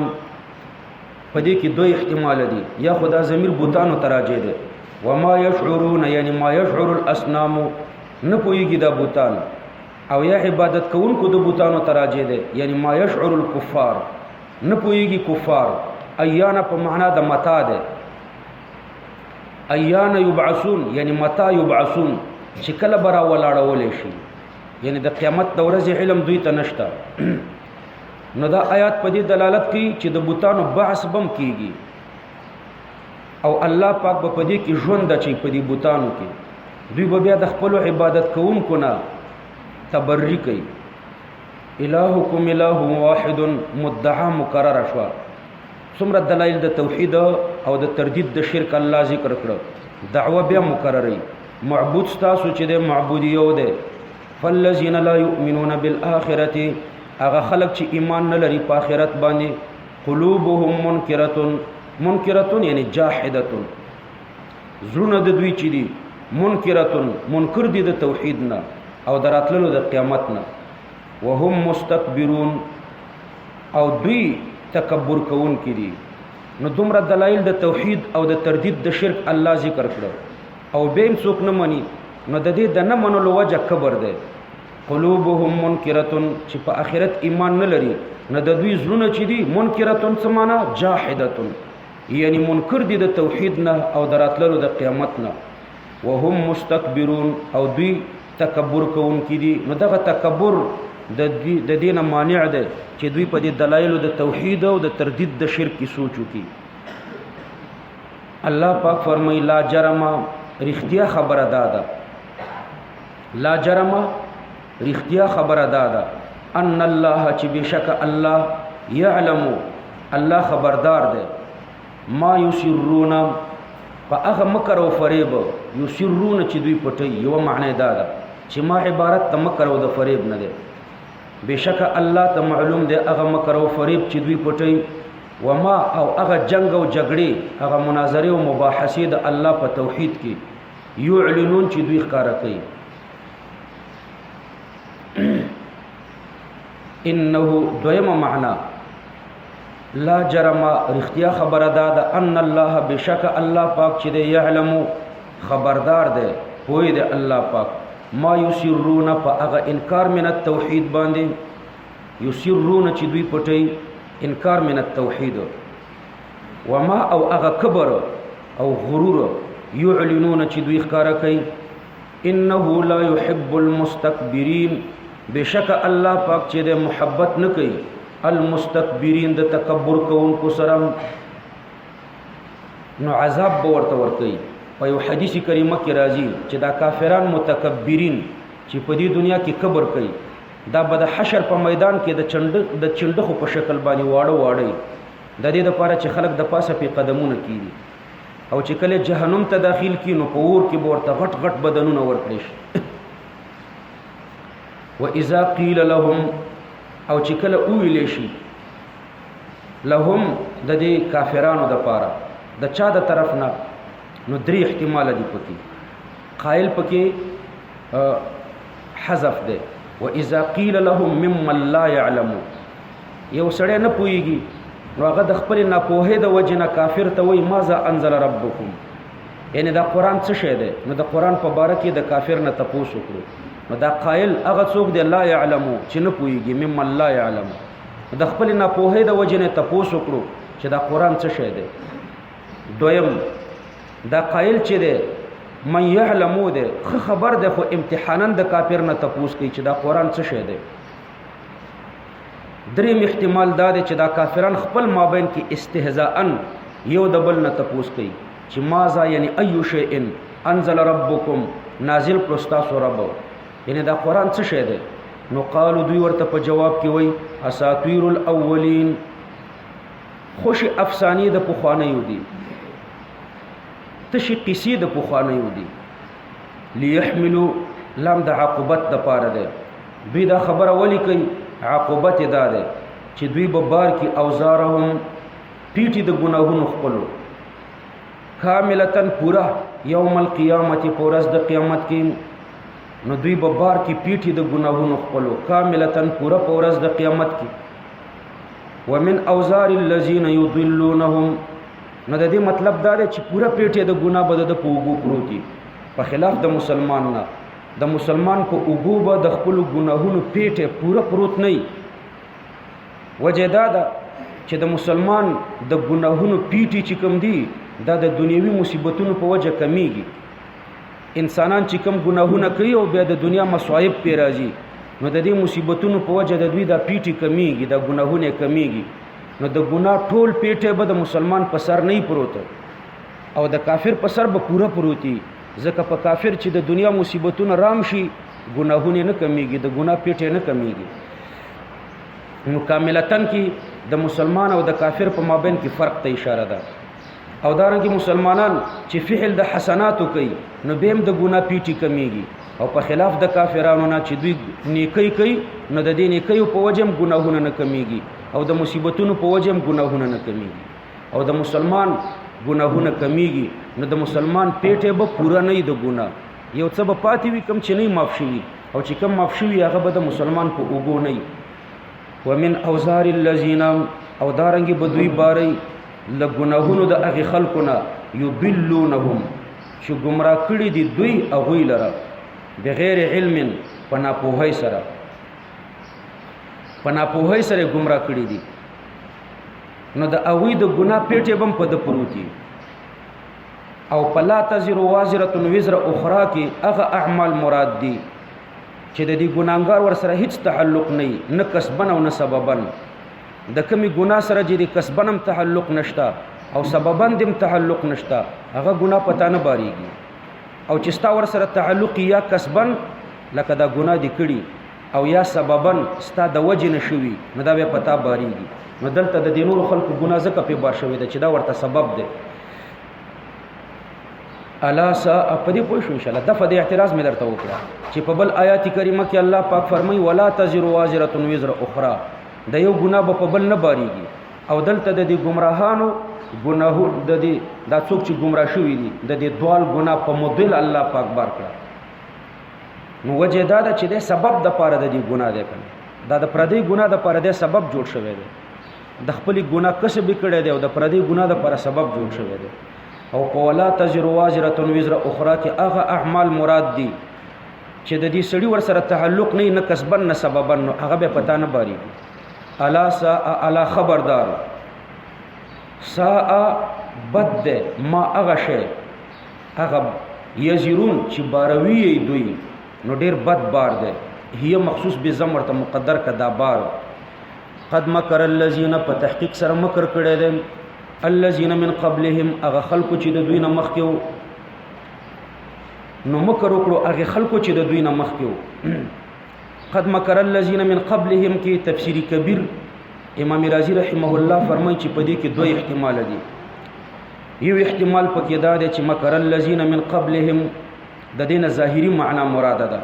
پدې کې دوه احتمال دي یا خدا ضمیر بوتانو تراجه ده وما يشعرون یعنی ما يشعر الاصنام نه پويږي دا بوتان او یا عبادت کوونکو د بوتانو تراجه ده یعنی ما يشعر الكفار نه پويږي کفار. ایانا په معنا د متا ده ایانا یبعثون یعنی متا یبعثون چې کله برا ولاړول شي یعنی د قیامت د ورځې علم دوی ته نشته. نو دا آیات په دې دلالت کوي چې د بوتانو بحث بم کیږي او الله پاک په دې کې ژوند اچي په دې بوتانو کې دوی به بیا د خپل عبادت کوونکو نه تبرئ کوي. الہکم الہ واحد مدعا مکرر شو څومره دلایل د توحید او د تردید د شرک الله ذکر کړ دعوه بیا مکرري معبود تاسو چې د معبود یو دی. فالذین لا یؤمنون بالآخرة هغه خلق چې ایمان نه لري په آخرت باندې قلوبهم منکرتون یعنی جاحدتون زړونه د دوی چې دي منکرتون منکر دي د توحید نه او دراتللو د قیامت نه. وهم مستكبرون او دوی تکبر کوون کې دي. نو دومره دلایل د توحید او د تردید د شرک الله ذکر کړ او به هم څوک نه مني نو د دې د نه منلو وجه کبر ده. قلوبهم منکرتون چې په آخرت ایمان نه لري نه د دوی زړونه چې دي منکرتون څه معنا جاحدتون یعنی منکر دي د توحید نه او دراتللو د قیامت نه. وهم مستكبرون او دوی تکبر کوون کې دي. نو دغه تکبر د دې نه مانع ده چې دوی په دې دلایل د توحید او د تردید د شرک کې سوچو کی. الله پاک فرمای لا جرم رښتیا خبره ده لا جرم رښتیا خبره ده ان الله چې بشک الله يعلم الله خبردار ده ما يسرون فاغه مکر او فریب یسرون چې دوی پټي یو معنی ده چې ما عبارت ته مکر او د فریب نه ده بشک الله ته معلوم ده هغه مکر او فریب چې دوی پټي وما او هغه جنگ او جګړې هغه مناظره او مباحثه د الله په توحید کې يعلنون چې دوی ښکارا کوي. انه دویم معنا لا جرم رختیا خبر دادا ان الله بشک الله پاک چې دی يعلم خبردار دی پوی دی الله پاک ما یسرون فاغه انکار من التوحید باندې یسرون چې دوی پټي انکار من التوحید وما او اغه کبر او غرور يعلنون چې دوی ښکارا کوي. انه لا يحب المستكبرين بشک الله پاک چې د محبت نه کوي المستكبرين د تکبر کوونکو سره. نو عذاب به ورته ورکوي. په یو حدیث کریمه کې راځي چې دا کافران متکبرین چې په دې دنیا کې کبر کوي دا به د حشر په میدان کې د چندخو په شکل باندې واړه د دې لپاره چې خلک د پاسه په قدمونه کیږي او چې کله جهنم ته داخل کی نو په اور کې ورته غټ غټ بدنونه ورکړي شي. واذا قيل لهم او چې کله ویل شي لهم د دې کافرانو د پاره د چا د طرف نه نو درې احتمال دي پکې. قائل پکې حذف ده واذا قيل لهم ممن لا يعلم یو سړی نه پويږي نو هغه د خپل ناپوهۍ د وجه نه کافر ته وایي ماذا انزل ربكم یعنی دا قرآن څه شی دی. نو د قرآن په باره کې د کافر نه تپوس وکړو نو دا قائل هغه څوک دی لا يعلم چې نه پويږي ممن لا يعلم د خپل ناپوهۍ د وجه نه تپوس وکړو چې دا قرآن څه شی دی. دویم دا قائل چې دی من يعلمو دی خبر دی خو امتحانا د کافر نه تپوس کوي چې دا قرآن څه شی دی. دریم احتمال دا دی چې دا کافران خپل مابین کې استهزاء یو د بل نه تپوس کوي چې ماذا یعنی ایو شیء انزل ربکم نازل کړو ستاسو رب یعنی دا قرآن څه شی دی؟ نو قالو دوی ورته په جواب کې وایي اساطیر الاولین خوش افسانې د پخوانیو دي، تشي قصې د پخوانیو دي. لیحملوا لام د عاقبت د پاره ده. دوی دا خبره ولی کوي عاقبت دا ده چې دوی به بار کې اوزارهم پیټي د ګناهونو خپلو کاملتن پورا یوم القیامت پورز د قیامت کې نو دوی به بار کې پیټي د ګناهونو خپلو کاملتن پورا پورز د قیامت کې. ومن اوزار الذين يضلونهم نو د دې مطلب دا دی چې پورا پیټي د ګناه بد د پوغو پروتي په خلاف د مسلمان نه. د مسلمان په اوګو به د خپل ګناهونو پیټه پورا پروت نه وجه دا ده چې د مسلمان د ګناهونو پیټي چې کم دي دا د دنیوي مصیبتونو په وجه کمیږي. انسانان چې کم ګناهونه کوي او بیا د دنیا مصائب پې راځي نو د دې مصیبتونو په وجه د دوی دا پیټي کمیږي، دا ګناهونه کمیږي. نو د ګناه ټول پیټه به د مسلمان په سر نه پروت او د کافر په سر به پورا پروتي. ځکه په کافر چې د دنیا مصیبتونه رام شي ګناهونه نه کمیږي، د ګناه پیټه نه کمیږي. نو کاملتن کې د مسلمان او د کافر په مابین کې فرق ته اشاره ده. او دارنګه مسلمانان چې فعل د حسناتو کوي نو بهم د ګناه پیټي کمیږي او په خلاف د کافرانو نه چې دوی نیکی کوي نو د دې نیکیو په وجه هم ګناهونه نه کمیږي او د مصیبتونو په وجه هم ګناهونه نه کمیږي. او د مسلمان ګناهونه کمیږي نو د مسلمان پیټه به پورا نه د ګناه یو څه به پاتې وي کم چې نه معاف شي او چې کم معاف شي هغه به د مسلمان په اوګو نه. ومن اوزار الذين او دارنګي بدوی باري لګناهونو د هغه خلقونه یضلونهم چې گمراه کړي دي دوی هغه لره بغیر علم پناپوهی سره گمراه کړي دي نو د هغه د ګناه پیټه بم په د پروتي. او پلا تزر وازره وزر اخرى کې هغه اعمال مراد دي چې د دې ګناګار ور سره هیڅ تعلق نه کسبن او نه سببن. د کمی ګناه سره چې کسبنم تعلق نشتا او سببن دم تعلق نشتا هغه ګناه پتا نه باریږي. او چې ستا ور سره تعلق یا کسبن لکه دا ګناه دی کړي او یا سببن ستا د وجه نشوي نو دا به پتا باریږي. نو دلته د دینونو خلکو ګناه زکه په بار شوی ده چې دا ورته سبب ده. الا سا په دې پوه شو ان شاء الله دغه اعتراض مې درته وکړه چې په بل آیات کریمه کې الله پاک فرمایي ولا تزر وازره وزر اخرى د یو ګناه په بل نه باریږي. او دلته د دې گمراهانو ګناه د دې دا څوک چې گمراه شوی دي د دې دوال ګناه په مدل الله پاک بار کړ. نو وجه دا ده چې د سبب د پاره د دې ګناه ده کنه دا د پردي ګناه د پاره د سبب جوړ شوی دی. د خپل ګناه کسب کړي دی او د پردي ګناه د پاره سبب جوړ شوی دی. او ولا تزر وازره وزر اخرى کې هغه اعمال مراد دي چې د دې سړي ور سره تعلق نه کسبن نه سببن نو هغه به پتا نه باریږي. الا سا الا خبردار سا بد ما هغه شی هغه یزرون چې باروي دوی نو ډیر بد بار ده. هي مخصوص به زم ورته مقدر کدا بار. قد مکر الذين په تحقیق سره مکر کړي دي الذين من قبلهم هغه خلکو چې د دوی نه مخکیو نو مکر وکړو هغه خلکو چې د دوی نه مخکیو. قد مکر الذين من قبلهم کې تفسیری کبیر امام رازی رحمه الله فرمایي چې په دې کې دوه احتمال دي. یو احتمال پکې دا دی چې مکر الذين من قبلهم د دینه ظاهری معنا مراد ده.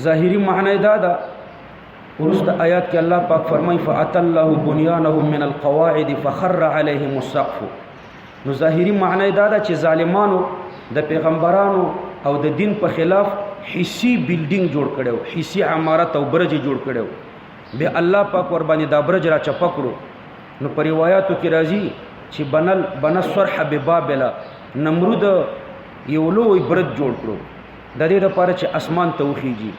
ظاهری معنا دا ده ورست آیات کې الله پاک فرمایي فاتى الله بنيانهم من القواعد فخر عليهم السقف. نو ظاهری معنا دا ده چې ظالمانو د پیغمبرانو او د دین په خلاف حسی بلډینګ جوړ کړو، حسی عمارت او برج جوړ کړو. به الله پاک ور باندې دا برج را چپکړو. نو پر روایتو کې راځي چې بنل صرح ببابل نمرود یو لوی برج جوړ کړو د دې لپاره چې اسمان ته وخیږي.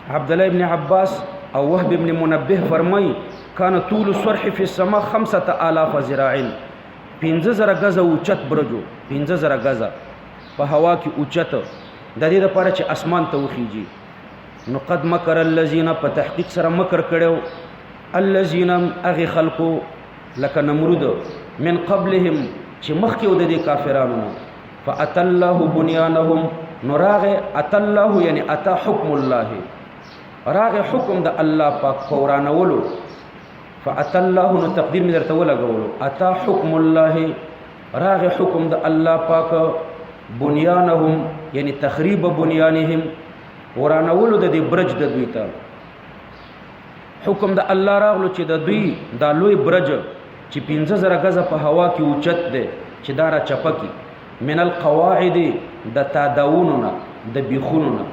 عبد الله ابن عباس او وهب ابن منبه فرمای کان طول الصرح فی السماء 5000 ذراع 15000 غزه اوچت برجو 15000 غزه په هوا کې اوچت د دې لپاره چې اسمان ته وخیږي. نو قد مکر الذين په تحقیق سره مکر کړو الذين اغه خلقو لك نمرود من قبلهم چې مخکې و د دې کافرانو نه فأتى الله بنيانهم نو راغې أتى الله یعنی أتى حکم الله راغې حکم د الله پاک فورانولو فأتى الله نو تقدیر مې درته ولګولو أتى حکم الله راغې حکم د الله پاک بنيانهم یعنی تخریب بنيانهم ورانولو د دې برج د دوی ته حکم د الله راغلو چې د دوی دا لوی برج چې 15000 غزه په هوا کې اوچت دی چې دا را چپکی من القواعد د تاداونونه د بیخونونه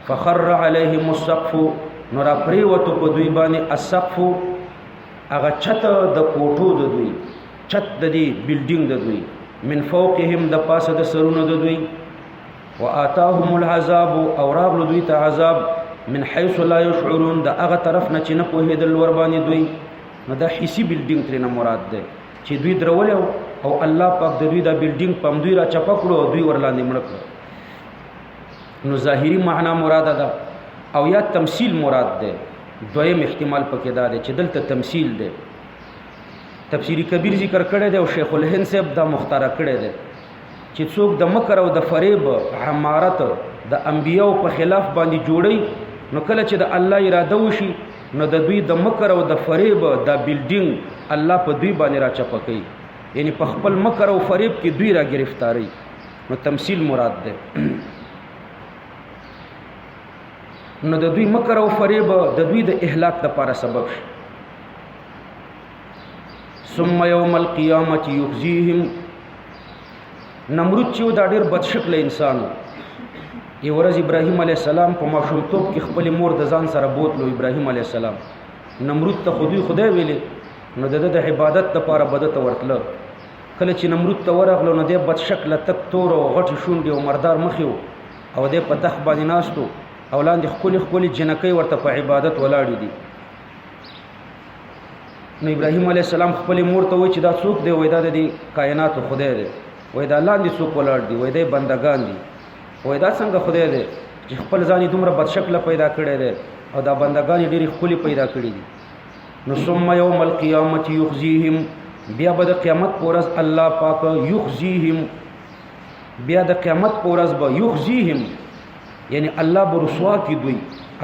فخر عليهم السقف نور پریوتو په دوی باندې السقف هغه چت د کوټو د دوی چت د دې بلډینګ د دوی من فوقهم د پاسه د سرونو د دوی وآتاهم العذاب او راغلو دوی ته عذاب من حيث لا يشعرون د هغه طرف نه چې نه پوهېدل ور باندې دوی نو دا حسی بلډینګ ترې نه مراد ده چې دوی درول او الله پاک د دوی دا بلډینګ پم دوی را چپکړو او دوی ورلاندې مړ کړ نو ظاهری معنا مراد ده او یا تمثيل مراد ده دویم احتمال پکې دا ده چې دلته تمثيل ده تفسیری کبیر ذکر کړی دی او شیخ الهند صاحب دا مختاره کړی دی چې څوک د مکر او د فریب عمارت د انبیاء په خلاف باندې جوړي نو کله چې د الله اراده وشي نو د دوی د مکر او د فریب د بلډینګ الله په دوی باندې را چپکي یعنی په خپل مکر او فریب کې دوی را گرفتاری نو تمثيل مراد ده نو د دوی مکر او فریب د دوی د اهلاک لپاره سبب شي ثم يوم القيامه يخزيهم نمرود چې دا ډېر بد شکل انسان یو ورځ ابراهيم عليه السلام په ماشومتوب کې خپل مور د ځان سره بوتلو ابراهيم عليه السلام نمرود ته خدای ویلې نو د عبادت لپاره بدته ورتله کله چې نمرود ته ورغلو نو د بد شکل تک تور او غټ شونډي او مردار مخیو او د په تخ باندې ناستو اولاد خپل جنکې ورته په عبادت ولاړې دي نو ابراهيم عليه السلام خپل مور ته وای چې دا څوک دی وای دا د کائنات خدای دی وای دا لاندې څوک ولاړ دي وای دا بندگان دي وای دا څنګه خدای دی چې خپل ځان دومره بد شکل پیدا کړی دی او دا بندگان ډېری خپل پیدا کړی دي نو ثم يوم القيامه يخزيهم بیا به د قیامت پورز الله پاک يخزيهم بیا د قیامت پورز به يخزيهم یعنی الله به رسوا کی دوی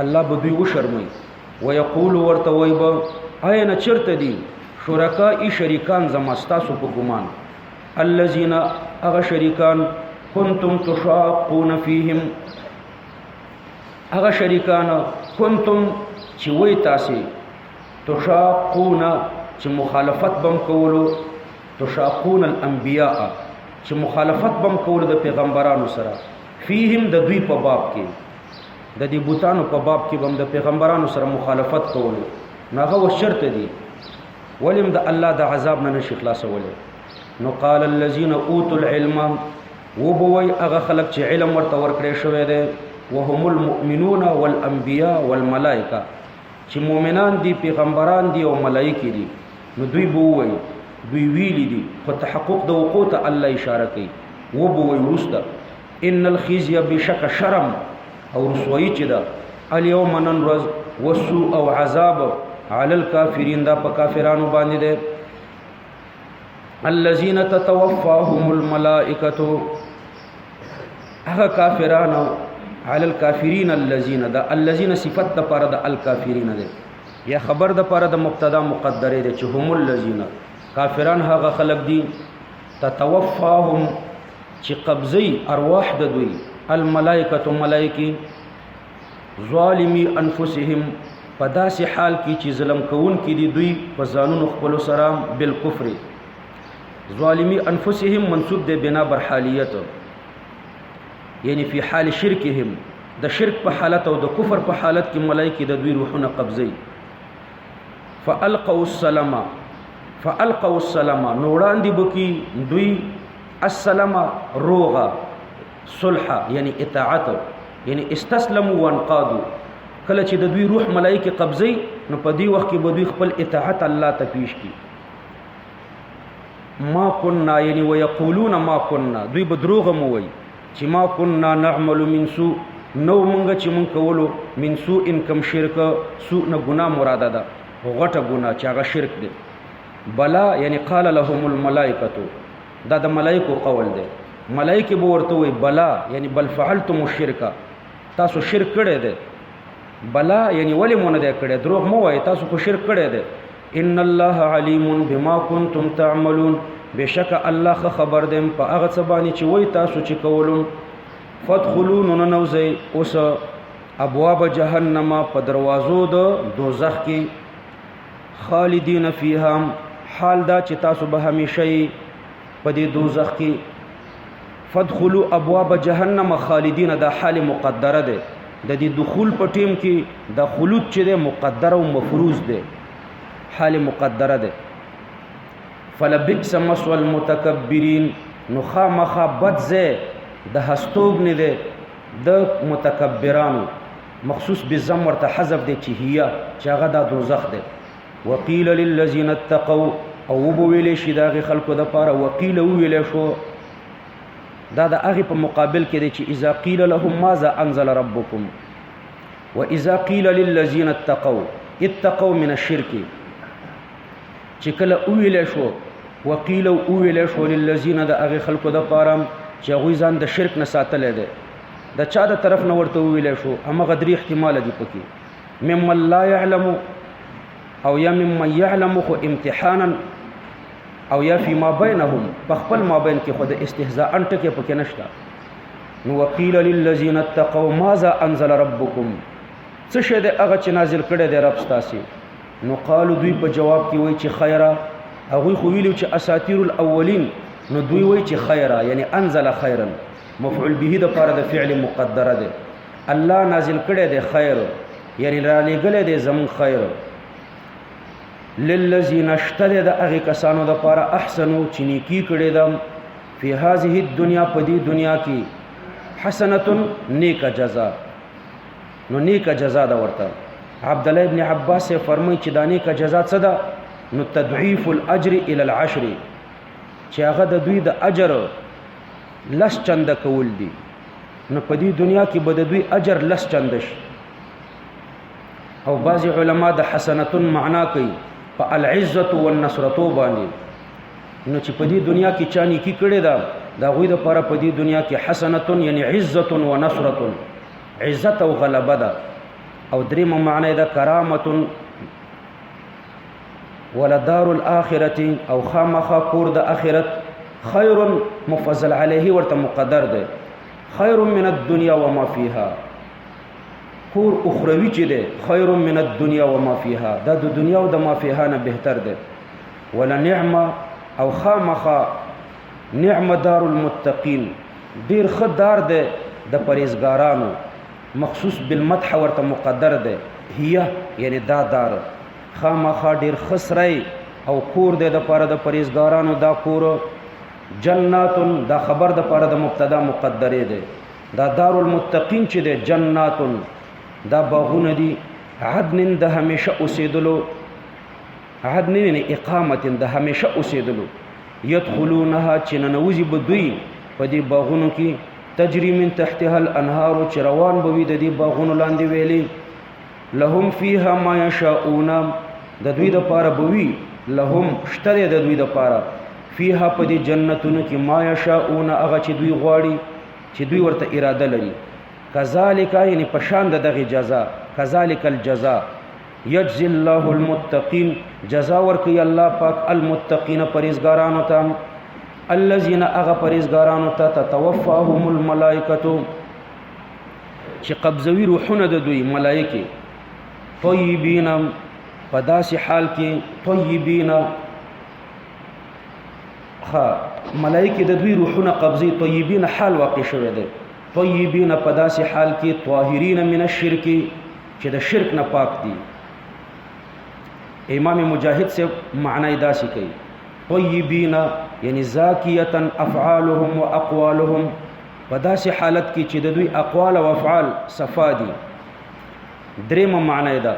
الله به دوی وشرمي ويقول ورته وای به اين چرته دي شرکای شریکان زمستاسو په ګمان الذين اغه شریکان کنتم تشاقون فيهم اغه شریکان کنتم چې وای تاسو تشاقون چې مخالفت بم کولو تشاقون الانبیاء چې مخالفت بم کولو د پیغمبرانو سره فيهم د دوی په باب کې د دې بوتانو په باب کې بم د پیغمبرانو سره مخالفت کولو ناغه شرط دي ولیم د الله د عذاب نه نشي خلاصوله نو قال الذين اوتوا العلم وبوي اغه خلق چې علم ورته ورکړی شوی دی وهم المؤمنون والانبياء والملائکه چې مؤمنان دي پیغمبران دي او ملائکه دي نو دوی بووي دوی ویلی دي په تحقق د وقوع ته الله اشاره کوي وبوي ورسته ان الخزي بشک شرم او رسوایی چې دا اليوم ننرز وسوء او عذاب على الكافرين دا په کافرانو باندې ده الذين تتوفاهم الملائكه هغه کافرانو على الكافرين الذين دا الذين صفت د پر د الکافرین ده یا خبر د پر د مبتدا مقدره ده چې هم الذين کافران هغه خلق دي تتوفاهم چې قبضي ارواح د دوی الملائکه ملائکی ظالمی انفسهم په داسې حال کې چې ظلم کوون کې دي دوی په ځانونو خپل سره بالکفر ظالمی انفسهم منصوب ده بنا بر حالیت یعنی فی حال شرکهم د شرک په حالت او د کفر په حالت کې ملائکه د دوی روحونه قبضي فالقوا السلام نوړان دی بکی دوی السلام روغا صلح یعنی اطاعت یعنی استسلموا وانقادوا کله چې د دوی روح ملائکه قبضي نو په دې وخت کې به دوی خپل اطاعت الله ته پیش کی ما كنا یعنی ويقولون ما كنا دوی به دروغ مو وي چې ما كنا نعمل من سوء نو مونږ چې مونږ کولو من سوء ان کم شرک سوء نه ګناه مراده ده غټه ګناه چې هغه شرک دی بلا یعنی قال لهم الملائکه دا د ملائکو قول دی. ملائکه به ورته وي بلا یعنی بل فعلتم الشرک، تاسو شرک کړی دی. بلا یعنی ولی مونږ نه کړی، دروغ مو وای، تاسو خو شرک کړی دی. ان الله علیم بما کنتم تعملون، بشک الله خبر دیم په هغه څه باندې چې وای تاسو چې کولون. فادخلوا ننوزی اوس ابواب جهنم په دروازو د دوزخ کې، خالدین فیها حال دا چې تاسو به همیشه په دې دوزخ کې. فادخلوا ابواب جهنم خالدین دا حال مقدره ده، د دې دخول په ټیم کې د خلود چې ده مقدر او مفروض ده، حال مقدره ده. فلبئس مثوى المتکبرین، نو خامخا بد ځای د هستوګنې ده د متکبرانو، مخصوص بالضم ورته حذف دی چې هي چې هغه د دوزخ ده. وقیل للذین اتقوا، او وبویل شي دغه خلکو د پاره، وقیل ویل شو دا د هغه په مقابل کې دی چې اذا قیل لهم ماذا انزل ربکم، واذا قیل للذین اتقوا اتقوا من الشرك، چې کله ویل شو وقیل ویل شو للذین د هغه خلکو د پاره چې هغه ځان د شرک نه ساتل دي، د چا د طرف نه ورته ویل شو. اما غدري احتمال دي پکې، ممن لا يعلم او یا ممن يعلم خو امتحانا، او یا فی ما بینهم په خپل ما بین کې خود استهزاء ټکي پکې نشته. نو وقیل للذین اتقوا ماذا انزل ربکم، څه شی د هغه چې نازل کړی دی رب ستاسو. نو قالو دوی په جواب کې وایي چې خیره، هغوی خو ویلو چې اساطیر الاولین، نو دوی وایي چې خیره یعنی انزل خیرا، مفعول به د پاره د فعل مقدره ده. الله نازل کړی دی خیر یعنی را لېږلی دی زمون خیر. للذین اشتد د هغې کسانو د پاره احسنو چې نیکي کړې ده فی هذه الدنیا په دې دنیا کې حسنتن نیکه جزا. نو نیکه جزا ده ورته. عبدالله ابن عباس فرمایي چې دا نیکه جزا څه ده؟ نو تضعیف الاجر الى العشر، چې هغه د دوی د اجر لس چنده کول دي. نو په دې دنیا کې به د دوی اجر لس چنده شي. او بعض علما د حسنتن معنا کوي په العزت والنصرتو باندې. نو چې په دې دنیا کې چا نیکي کړې ده د هغوی دپاره په دې دنیا کې حسنتن یعنی عزت و نصرتن، عزت او غلبه ده. او درېمه معنی ده کرامتن ولدار الاخرة، او خامخا کور د اخرت خیر مفضل علیه ورته مقدر ده، خیر من الدنیا وما فیها. کور اخروی چې ده خیر من الدنیا وما فیها، دا د دنیا او د ما فیها نه بهتر ده. ولنعم او خامخا نعم دار المتقین، ډیر ښه دار ده د پرهیزګارانو، مخصوص بالمدح ورته مقدر ده. هي یعنی دا دار خامخا ډیر ښه سری او کور ده د پاره د پرهیزګارانو. دا کور جناتن، دا خبر د پاره د مبتدا مقدره ده. دا دار المتقین چې ده جناتن، دا باغونه دي عدن د همیشه اوسېدلو، عدن نه اقامت د همیشه اوسېدلو. يدخلونها چې ننوځي به دوی په دې باغونو کې، تجري من تحتها الانهار چې روان به وي د دې باغونو لاندې ویلي. لهم فيها ما يشاءون، د دوی دپاره به وي، لهم شته دی د دوی دپاره، فيها په دې جنتونو کې ما يشاءون هغه چې دوی غواړي، چې دوی ورته اراده لري. کذالک یعنی پشان د دغه جزا، کذالک الجزاء یجزی الله المتقین، جزا ورکوي الله پاک المتقین پرهیزګارانو ته، الذین اغه پرهیزګارانو ته تتوفاهم الملائکه چې قبضوي روحونه د دوی ملائکه، طیبین په داسې حال کې، طیبین ملائکه د دوی روحونه قبضي، طیبین حال واقع شوی دی. طیبین په داسې حال کې، طاهرین من الشرک چې د شرک نه پاک دي. امام مجاهد سے معنی داسې کوي، طیبین یعنی زاکیتا افعالهم و اقوالهم، په داسې حالت کې چې د دوی اقوال او افعال صفا دي. درېمه معنی ده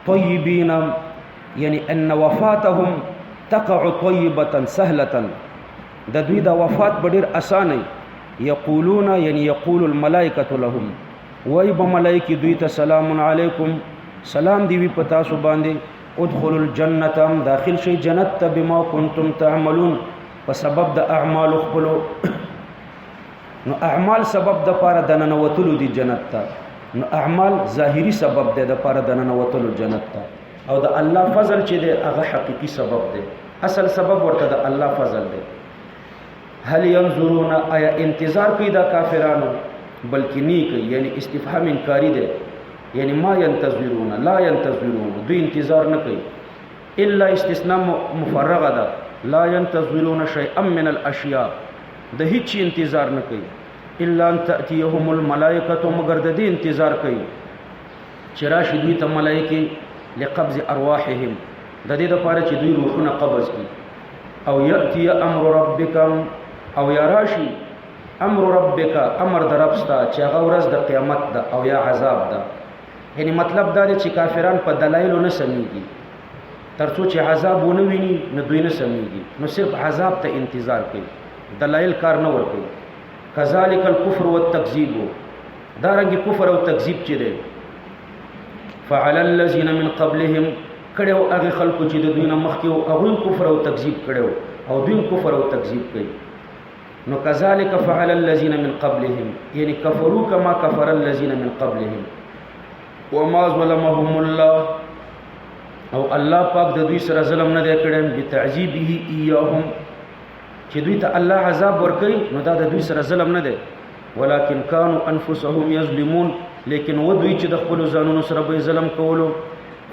طیبین یعنی ان وفاتهم تقع طیبه سهله، د دوی د وفات به ډېر اسانه. یقولون یعنی یقول الملائکه لهم، وای به ملائکه دوی ته سلام علیکم، سلام دی وی پتا سو باندې، ادخلوا الجنه، داخل شي جنت ته، بما کنتم تعملون، په په سبب د اعمال خپلو. نو اعمال سبب د پاره د ننوتلو دی جنت ته. نو اعمال ظاهری سبب دی د پاره د ننوتلو جنت ته. او د الله فضل چې دی هغه حقيقي سبب دی. اصل سبب ورته د الله فضل دی. هل ينظرون آیا انتظار کوي دا کافرانو؟ بلکې نه کوي، یعنی استفهام انکاری دی. یعنی ما ينتظرون لا ينتظرون، دوی انتظار نه کوي. الا استثناء مفرغه ده. لا ينتظرون شيئا من الاشياء، د هیڅ انتظار نه کوي. الا ان تاتيهم الملائکه، مگر د دې انتظار کوي چې راشي دوی ته ملائکه لقبض ارواحهم، د دې لپاره چې دوی روحونه قبض کړي. او یاتي امر ربک، او یا راشي امر ربک، امر د رب ستا چې هغه ورځ د قیامت ده او یا عذاب ده. یعنی مطلب دا دی چې کافران په دلایل نه سمېږي، ترڅو چې عذاب ونه ویني نو دوی نه سمېږي، نو صرف عذاب ته انتظار کوي، دلایل کار نه ور کوي. کذالک الکفر والتکذیب، دارنګه کفر او تکذیب چې دی فعل الذین من قبلهم، کړو هغه خلکو چې د دوی نه مخکې او هغه کفر او تکذیب کړو او دوی کفر او تکذیب کوي. نو کذالک فعل الذین من قبلهم، یعنی کفروا کما کفر الذین من قبلهم. وما ظلمهم الله، او الله پاک د دوی سره ظلم نه دی کړی بتعذیبه ایاهم، چې دوی ته الله عذاب ورکړي نو دا د دوی سره ظلم نه دی. ولکن كانوا انفسهم یظلمون، لیکن و دوی چې د خپل ځانونو سره به ظلم کولو.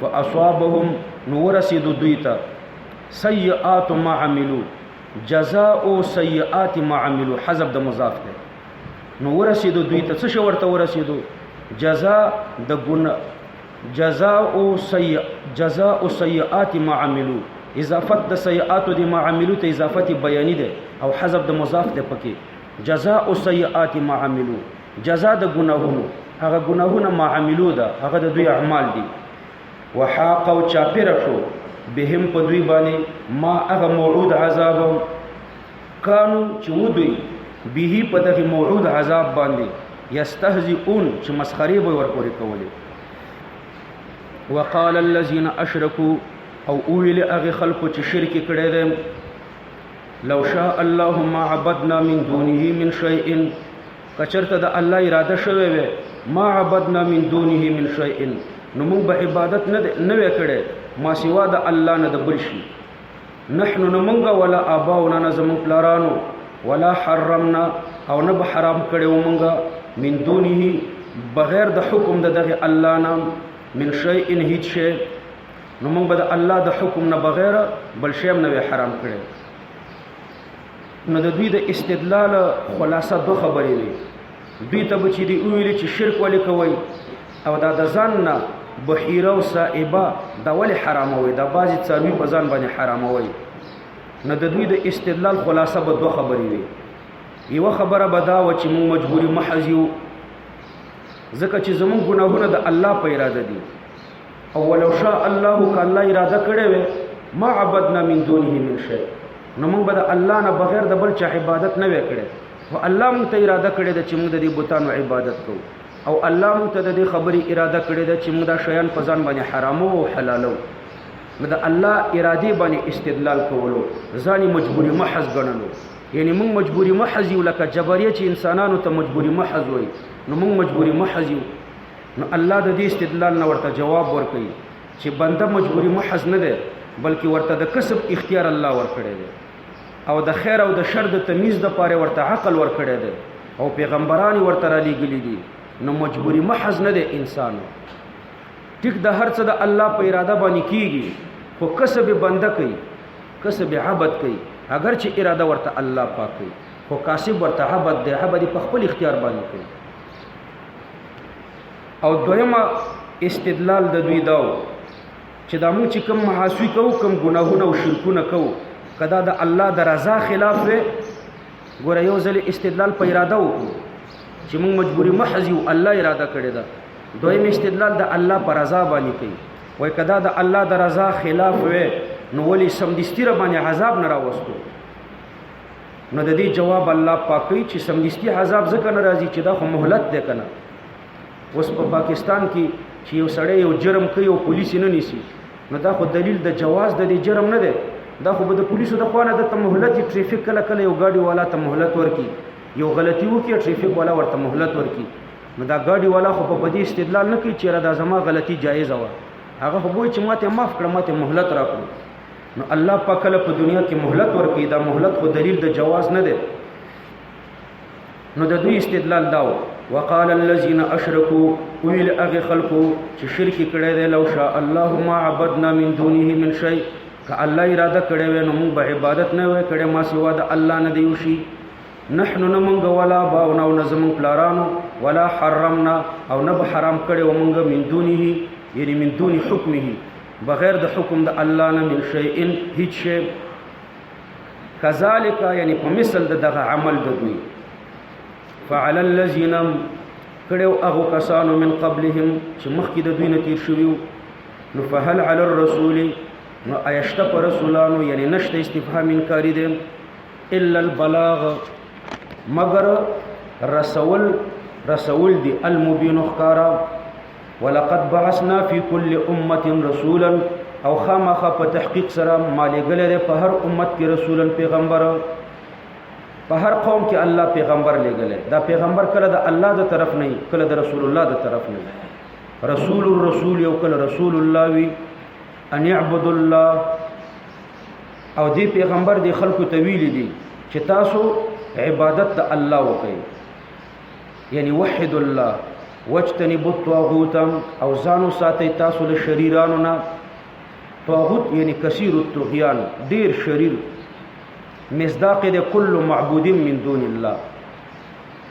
فاصابهم، نو ورسېدو دوی ته سیئات ما عملوا، جزاء سیئات ما عملوا، حذف د مضاف دی. نو ورسېدو دوی ته څه شی ورته ورسېدو؟ جزاء د ګناه، جزاء سیئات ما عملوا، اضافت د سیئات د ما عملوا ته اضافت بیانی ده او حذف د مضاف ده پکې. جزاء سیئات ما عملوا، جزاء د ګناهونو، هغه ګناهونه ما عملوا ده، هغه د دوی اعمال دي. وحاق او چاپیره شو بهم په دوی باندې ما هغه موعود عذاب کانو چې ودوی به په دغه موعود عذاب باندې یستهزئون، چې مسخري به ورپورې کولې. وقال الذين اشركوا، او اویل اغه خلقو چې شرک کړي دي لو شاء الله ما عبدنا من دونه من شيء، کچرته د الله اراده شوه وي ما عبدنا من دونه من شيء، نو موږ به عبادت نه وکړي ما سوا د الله نه د بل شي. نحن نمنګ ولا اباؤنا نزم پلارانو ولا حرمنا، او نه به حرام کړي ومنګ من دونه بغیر د حکم د دغه الله نام من شيء هیڅ شی، نو موږ به د الله د حکم نه بغیر بل شی نه حرام کړي. نو د دوی د استدلال خلاصه دو خبرې دي. دوی ته به چې دی ویلي چې شرک ولې کوي او دا د ځان نه بحیره او سائبه دا ولې حراموي، دا بعضې څاروي په ځان باندې حراموي. نو د دوی د استدلال خلاصه به دو خبرې وي. یوه خبره به دا وه چې موږ مجبوري محض یو، ځکه چې زموږ ګناهونه د الله په اراده دي، او ولو شاء الله که الله اراده کړې وي ما عبدنا من دونه من شيء، نو موږ به د الله نه بغیر د بل چا عبادت نه وی کړی. خو الله موږ ته اراده کړې ده چې موږ د دې بتانو عبادت کوو، او الله موږ ته د دې خبرې اراده کړې ده چې موږ دا شیان په ځان باندې حرامو او حلالو. نو د الله ارادې باندې استدلال کولو ځان مجبوري محض ګڼلو، یعنی موږ مجبوري محض یو، لکه جبریه چې انسانانو ته مجبوري محض وایي، نو موږ مجبوري محض یو. نو الله د دې استدلال نه ورته جواب ورکوي چې بنده مجبوري محض نه دی، بلکې ورته د کسب اختیار الله ورکړی دی، او د خیر او د شر د تمیز دپاره ورته عقل ورکړی دی، او پیغمبران ورته رالیږلي دي. نو مجبوري محض نه دی انسان. ټیک د هر څه د الله په اراده باندې کیږي، خو کسب بنده کوي، کسب عبادت کوي، اگر چې اراده ورته الله پاک کوي، خو کاسب ورته عبادت دی، عبادت په خپل اختیار باندې کوي. او دویمه استدلال د دوی دا چې دا موږ چې کوم معاصی کوو، کوم ګناهونه او شرکونه کوو، کدا د الله د رضا خلاف وي، ګوره یو ځل استدلال په اراده وکړو چې موږ مجبوري محض یو، الله اراده کړې ده. دویم استدلال د الله په رضا باندې کوي، وایي کدا د الله د رضا خلاف وي نو ولې سمدستي را باندې عذاب نه راوستو؟ نو د دې جواب الله پاک کوي چې سمدستي عذاب ځکه نه راځي چې دا خو مهلت دی کنه. اوس په پاکستان کې چې یو سړی یو جرم کوي او پولیس نه نیسي، نو دا خو دلیل د جواز د دې جرم نه دی، دا خو به د پولیسو د خوا نه د مهلت ټریفیک کله کله یو ګاډي والا ته مهلت ورکي یو غلطي وکړي ټریفیک والا ورته مهلت ورکي نو دا ګاډي والا خو په دې استدلال نه کوي چې دا زما غلطي جایز وه هغه خو وایي چې ماته معاف کړه ماته مهلت راکړو نو الله پاک کله په دنیا کې مهلت ورکوي دا مهلت خو دلیل د جواز نه دی نو د دوی استدلال داو وقال الذين اشركوا ويل اغه خلقو چې شرک کړي دي لو شاء الله ما عبدنا من دونه من شيء ک الله اراده کړي وي نو موږ به عبادت نه وي کړي ما سوا د الله نه دی شي نحن نمنګ ولا باو نو نظم پلارانو ولا حرمنا او نه حرام کړي ومنګ من دونه یعنی من دون حکمه بغیر د حکم د الله نه من شيء هیڅ شی کذالک یعنی په مثل دغه عمل د دوی فعلى الذين کړو هغه کسانو من قبلهم چې مخکې د دوی نه تیر شویو نو فهل على الرسول نو ایشت پر رسولانو یعنی نشته استفهام انکاری دي الا البلاغ مگر رسول دی المبین خکارا ولقد بعثنا في كل امه رسولا او خامخ په تحقیق سره مالګل دی په هر امت کې رسولن پیغمبر په هر قوم کې الله پیغمبر لګلې دا پیغمبر کله د الله د طرف نه کله د رسول الله د طرف نه رسول الرسول یو کله رسول الله وی ان يعبد الله او دی پیغمبر دی خلکو تویل دي چې تاسو عبادت د الله وکړي یعنی وحد الله واجتنبوا الطاغوت او ځانو ساتي تاسو له شریرانو نه طاغوت یعنی کثیر الطغیان ډیر شریر مصداق د کل معبود من دون الله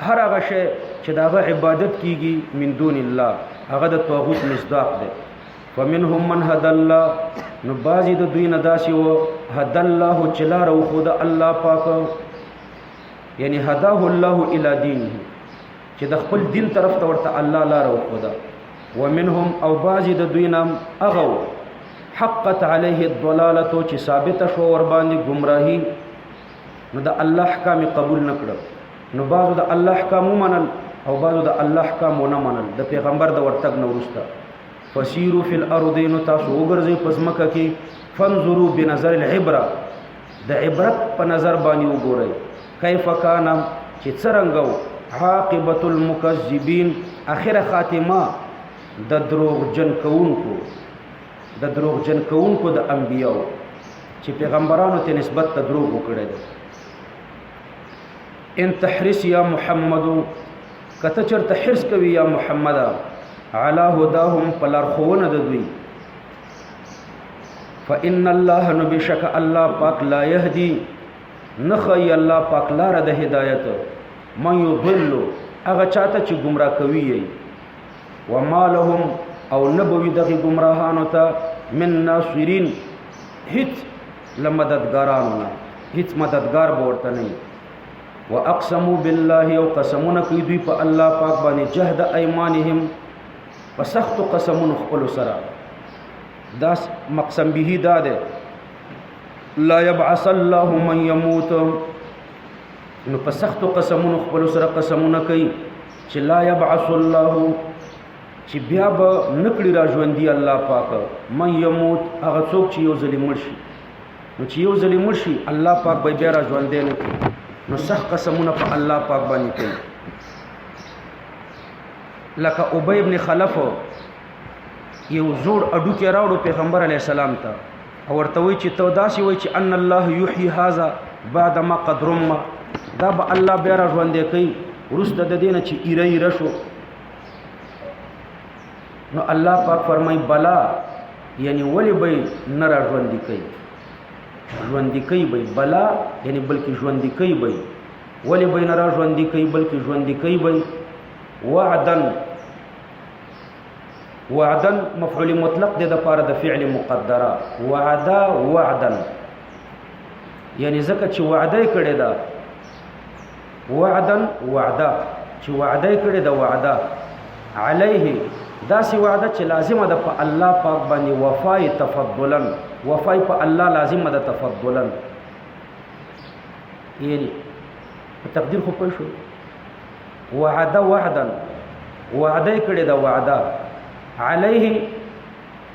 هر هغه شی چې داغه عبادت کیږي من دون الله هغه د طاغوت مصداق ده فمنهم من هدى الله نو بازي د دوی نه داسي و هدى الله چلار او خود الله پاک یعنی هداه الله الى دینه چې د خپل دین طرف ته ورته الله لار او خدا ومنهم او بازي د دوی نام اغو حقت عليه الضلاله چې ثابت شو ور باندې گمراهي نو د الله احکام قبول نکړه نو بعضو د الله احکام ومنل او بعضو د الله احکام ونه منل د پیغمبر د ورتګ نو ورسته فسیرو فی الارض نو تاسو وګرځئ پس مکه کې فانظروا بنظر العبره د عبرت په نظر باندې وګورئ کیف کان چې څرنګه عاقبت المکذبین اخر خاتمه د دروغ جن کونکو د انبیاء چې پیغمبرانو ته نسبت ته دروغ وکړي ان تحرس یا محمد کته چرته حرس کوي یا محمد علی هداهم پلارخونه د دوی فان الله نبشک الله پاک لا يهدي نخي الله پاک لار د هدایت من يضل هغه چاته چې گمراه کوي وما لهم او نبوي دغه گمراهانو ته من ناصرین هیڅ لمددګارانو هیڅ مددگار ورته نه واقسموا بالله او قسمونه کوي دوی په الله پاک باندې جهد ايمانهم فسخت قسمون خپل سره داس مقسم به داده لا يبعث الله من يموت نو فسخت قسمون خپل سره قسمونه کوي چې لا يبعث الله چې بیا به نکړي را ژوندۍ الله پاک من يموت هغه څوک چې یو ظلم مرشي نو چې یو ظلم مرشي الله پاک به بیا را ژوندۍ نه کوي نو صح قسمونه په الله پاک باندې کوي لکه ابی ابن خلف یو زوړ اډو کې راوړو پیغمبر علی السلام ته او ورته وی چې تو داسي وی چې ان الله یحیی هذا بعد ما قد رم دا به الله بیا را ژوندې کوي ورسته د دینه چې ایره رشو نو الله پاک فرمای بلا یعنی ولی به نه را ژوندې کوي ژوندې کوي به بلا یعنی بلکې ژوندې کوي به ولی به نه را ژوندې کوي بلکې ژوندې کوي به وعدا مفعول مطلق د لپاره د فعل مقدره وعدا یعنی زکه چې وعده کړی دا وعدا چې وعده کړی دا وعده علیه دا سی وعده چې لازمه ده په الله پاک باندې وفای تفضلا وفای په الله لازمه ده تفضلا یعنی تقدیر خو پوه شو وعده کړی دا وعده علیه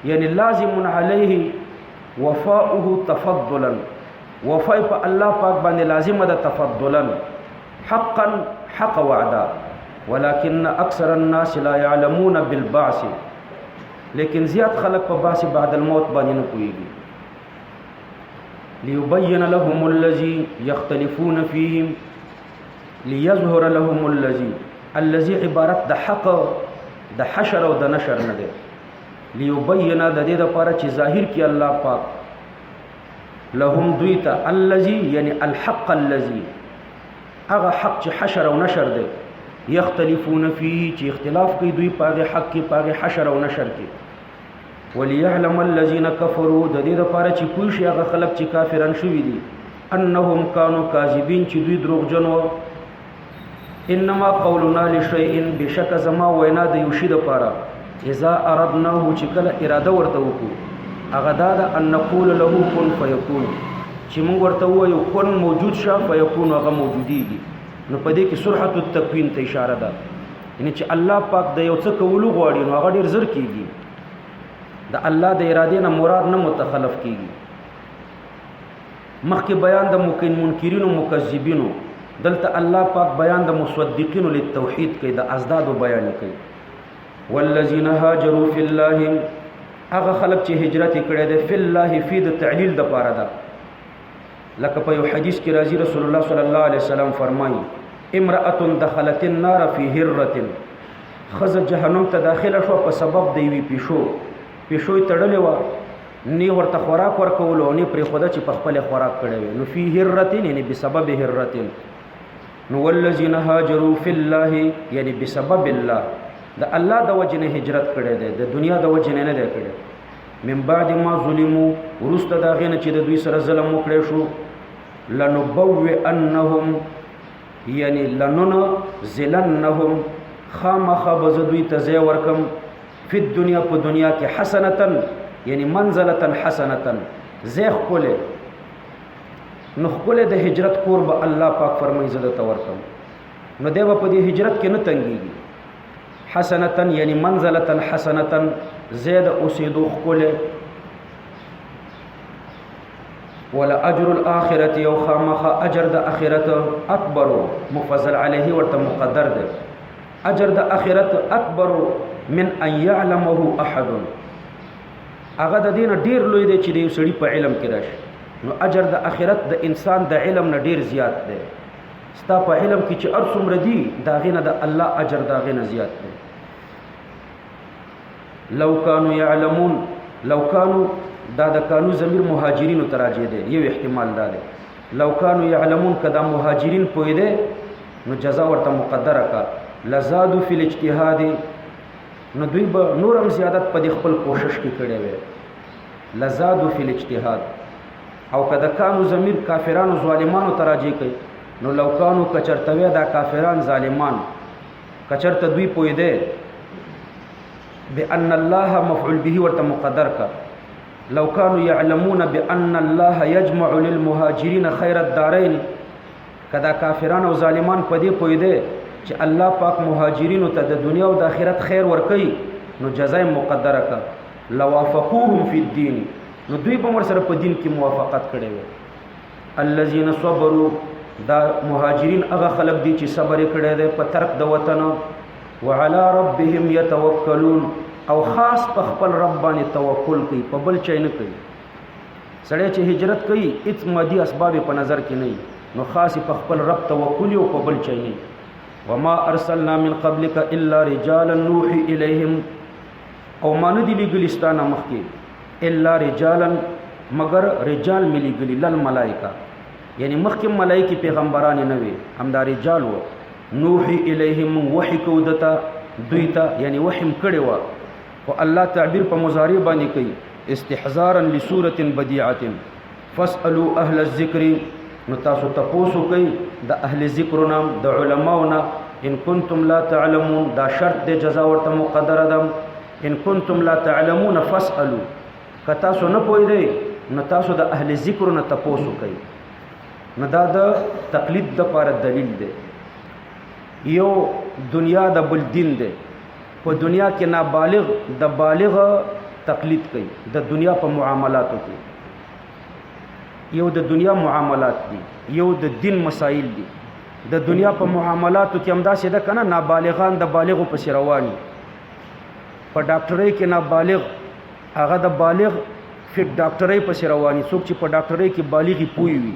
یعنی لازم علیه وفاؤه تفضلا، وفای په الله پاک باندې لازم ده تفضلا، حقا حق وعده، ولكن اکثر الناس لا يعلمون بالبعث، لیکن زیات خلق په بعث بعد الموت باندې نه پوهیږي. ليبين لهم الذي يختلفون فيه، ليظهر لهم الذي عبارت د حق د حشر او د نشر نه دی. ليبين د دې لپاره چې ظاهر کی الله پاک لهم دویتا الذي یعنی الحق الذي هغه حق چې حشر او نشر دی، یختلفون فيه چې اختلاف کوي دوی پاغه حق کې پاغه حشر او نشر کې. وليعلم الذين كفروا د دې لپاره چې پوه شي هغه خلک چې کافران شوي دي انهم كانوا كاذبين چې دوی دروغجن وو. انما قولنا لشيء بشک زما وینا د یو شی لپاره اذا اردناه چې کله اراده ورته وکړو هغه دا ان نقول له كن فيكون، چې موږ ورته وایو کن موجود شه فيكون هغه موجوديږي. نو په دې کې سرعت التکوین ته اشاره ده، یعنی چې الله پاک د یو څه کولو غواړي نو هغه ډیر زر کیږي، د الله د ارادې نه مراد نه متخلف کیږي. مخکې بیان د منکرین او مکذبینو، دلته الله پاک بیان د مصدقین للتوحید کوي، د ازداد بیان کوي. والذین هاجروا فی الله، هغه خلک چې هجرت کړي دي فی الله، فی د تعلیل د پاره ده. لکه په یو حدیث کې راځي رسول الله صلی الله علیه وسلم فرمایي امرأة دخلت النار فی هرة، خزه جهنم ته داخله شو په سبب د یوې پیشوی تړلې وه، نی ورته خوراک ورکولو او نی پرې خوده چې په خپل خوراک کړی وي. نو فی هرة یعنی بسبب هرة. نو والذین هاجروا فی الله یعنی بسبب الله، د الله د وجه نه هجرت کړی دی، د دنیا د وجه نه دی کړی. من بعد ما ظلموا، ورسته دا غینه چې د دوی سره ظلم وکړی شو، لنبوئنهم یعنی لننزلنهم، خامخا به زه دوی ته ځای ورکم، فی الدنیا په دنیا کې حسنتن یعنی منزلتن حسنتن، ځای ښکلی. نو ښکلی د هجرت کور به الله پاک فرمایي زه درته ورکم، نو دی به په دې هجرت کې نه تنګېږي. حسنتن یعنی منزلتن حسنتن، ځای د اوسېدو ښکلی. ولا اجر الاخرت، یو خامخا اجر د اخرت اکبر، مفضل علیه ورته مقدر دی. اجر د اخرت اکبر من ان يعلمه احد، هغه د دین ډیر لوی دی چې د یو سړي په علم کې راشي. نو اجر د اخرت د انسان د علم نه ډیر زیات دی. ستا په علم کې چې هر څومره دي د هغې نه د الله اجر د هغې نه زیات دی. لو کانوا یعلمون، لو کانوا دا د کانو ضمیر مهاجرینو ته راجع دی، یو احتمال دا دی. لو کانوا یعلمون که دا مهاجرین پوهېدی نو جزا ورته مقدره کا، لزادو فی الاجتهاد، نو دوی به نور هم زیادت په دې خپل کوشش کې کړی وی. لزادو فی الاجتهاد. او که د کانو ضمیر کافرانو ظالمانو ته راجع کوي نو لو کانو کچرته وی دا کافران ظالمان کچرته دوی پوهېدی بأن الله مفعول به ورته مقدر کا. لو كانوا يعلمون بأن الله يجمع للمهاجرين خير الدارين، کدا کافران او ظالمان په دې پوهېدی چې الله پاک مهاجرینو ته د دنیا او د آخرت خیر ورکوي نو جزای مقدره کا. لوافقوهم فی الدین، نو دوی به ورسره په دین کې موافقت کړی وي. الذين صبروا، دا مهاجرین هغه خلق دي چې صبر یې کړی دی په ترک د وطن. وعلى ربهم يتوکلون، او خاص په خپل رب باندې توکل کوي، په بل چا نه کوي. سړی چې هجرت کوي هیڅ مادي اسباب په نظر کې نه وي، نو خاص په خپل رب توکل او په بل چا نه. وما ارسلنا من قبلك الا رجالا نوحي اليهم، او ما نه دي لګلی ستانه مخکې الا رجالا مگر رجال ملي ګلی لل ملائکه، یعنی مخکې ملائکه پیغمبران نه وي، همدا رجال وو. نوحي اليهم وحي کو دتا دوی ته، یعنی وحیم کړي و. او الله تعبیر په مضارع باندې کوي استحضارا لسوره بديعه. فاسالوا اهل الذکر، نو تاسو تاسو کوي د اهل ذکر نام د علماونا. ان کنتم لا تعلمون، دا شرط د جزا ورته مقدره ده. ان کنتم لا تعلمون فاسالوا، که تاسو نه پوهیږئ نو تاسو د اهل ذکر نه تاسو کوي. نو دا د تقلید د لپاره دلیل دی. یو دنیا د بل دین دی، په دنیا کې نابالغ د بالغ تقلید کوي د دنیا په معاملاتو کې، یو د دنیا معاملات دي، یو د دین مسائل دي. د دنیا په معاملاتو کې هم داسې ده که نه، نابالغان د بالغو پسې رواني. په ډاکټرۍ کې نابالغ هغه د بالغ فټ ډاکټرۍ پسې رواني. څوک چې په ډاکټرۍ کې بالغي پوی وي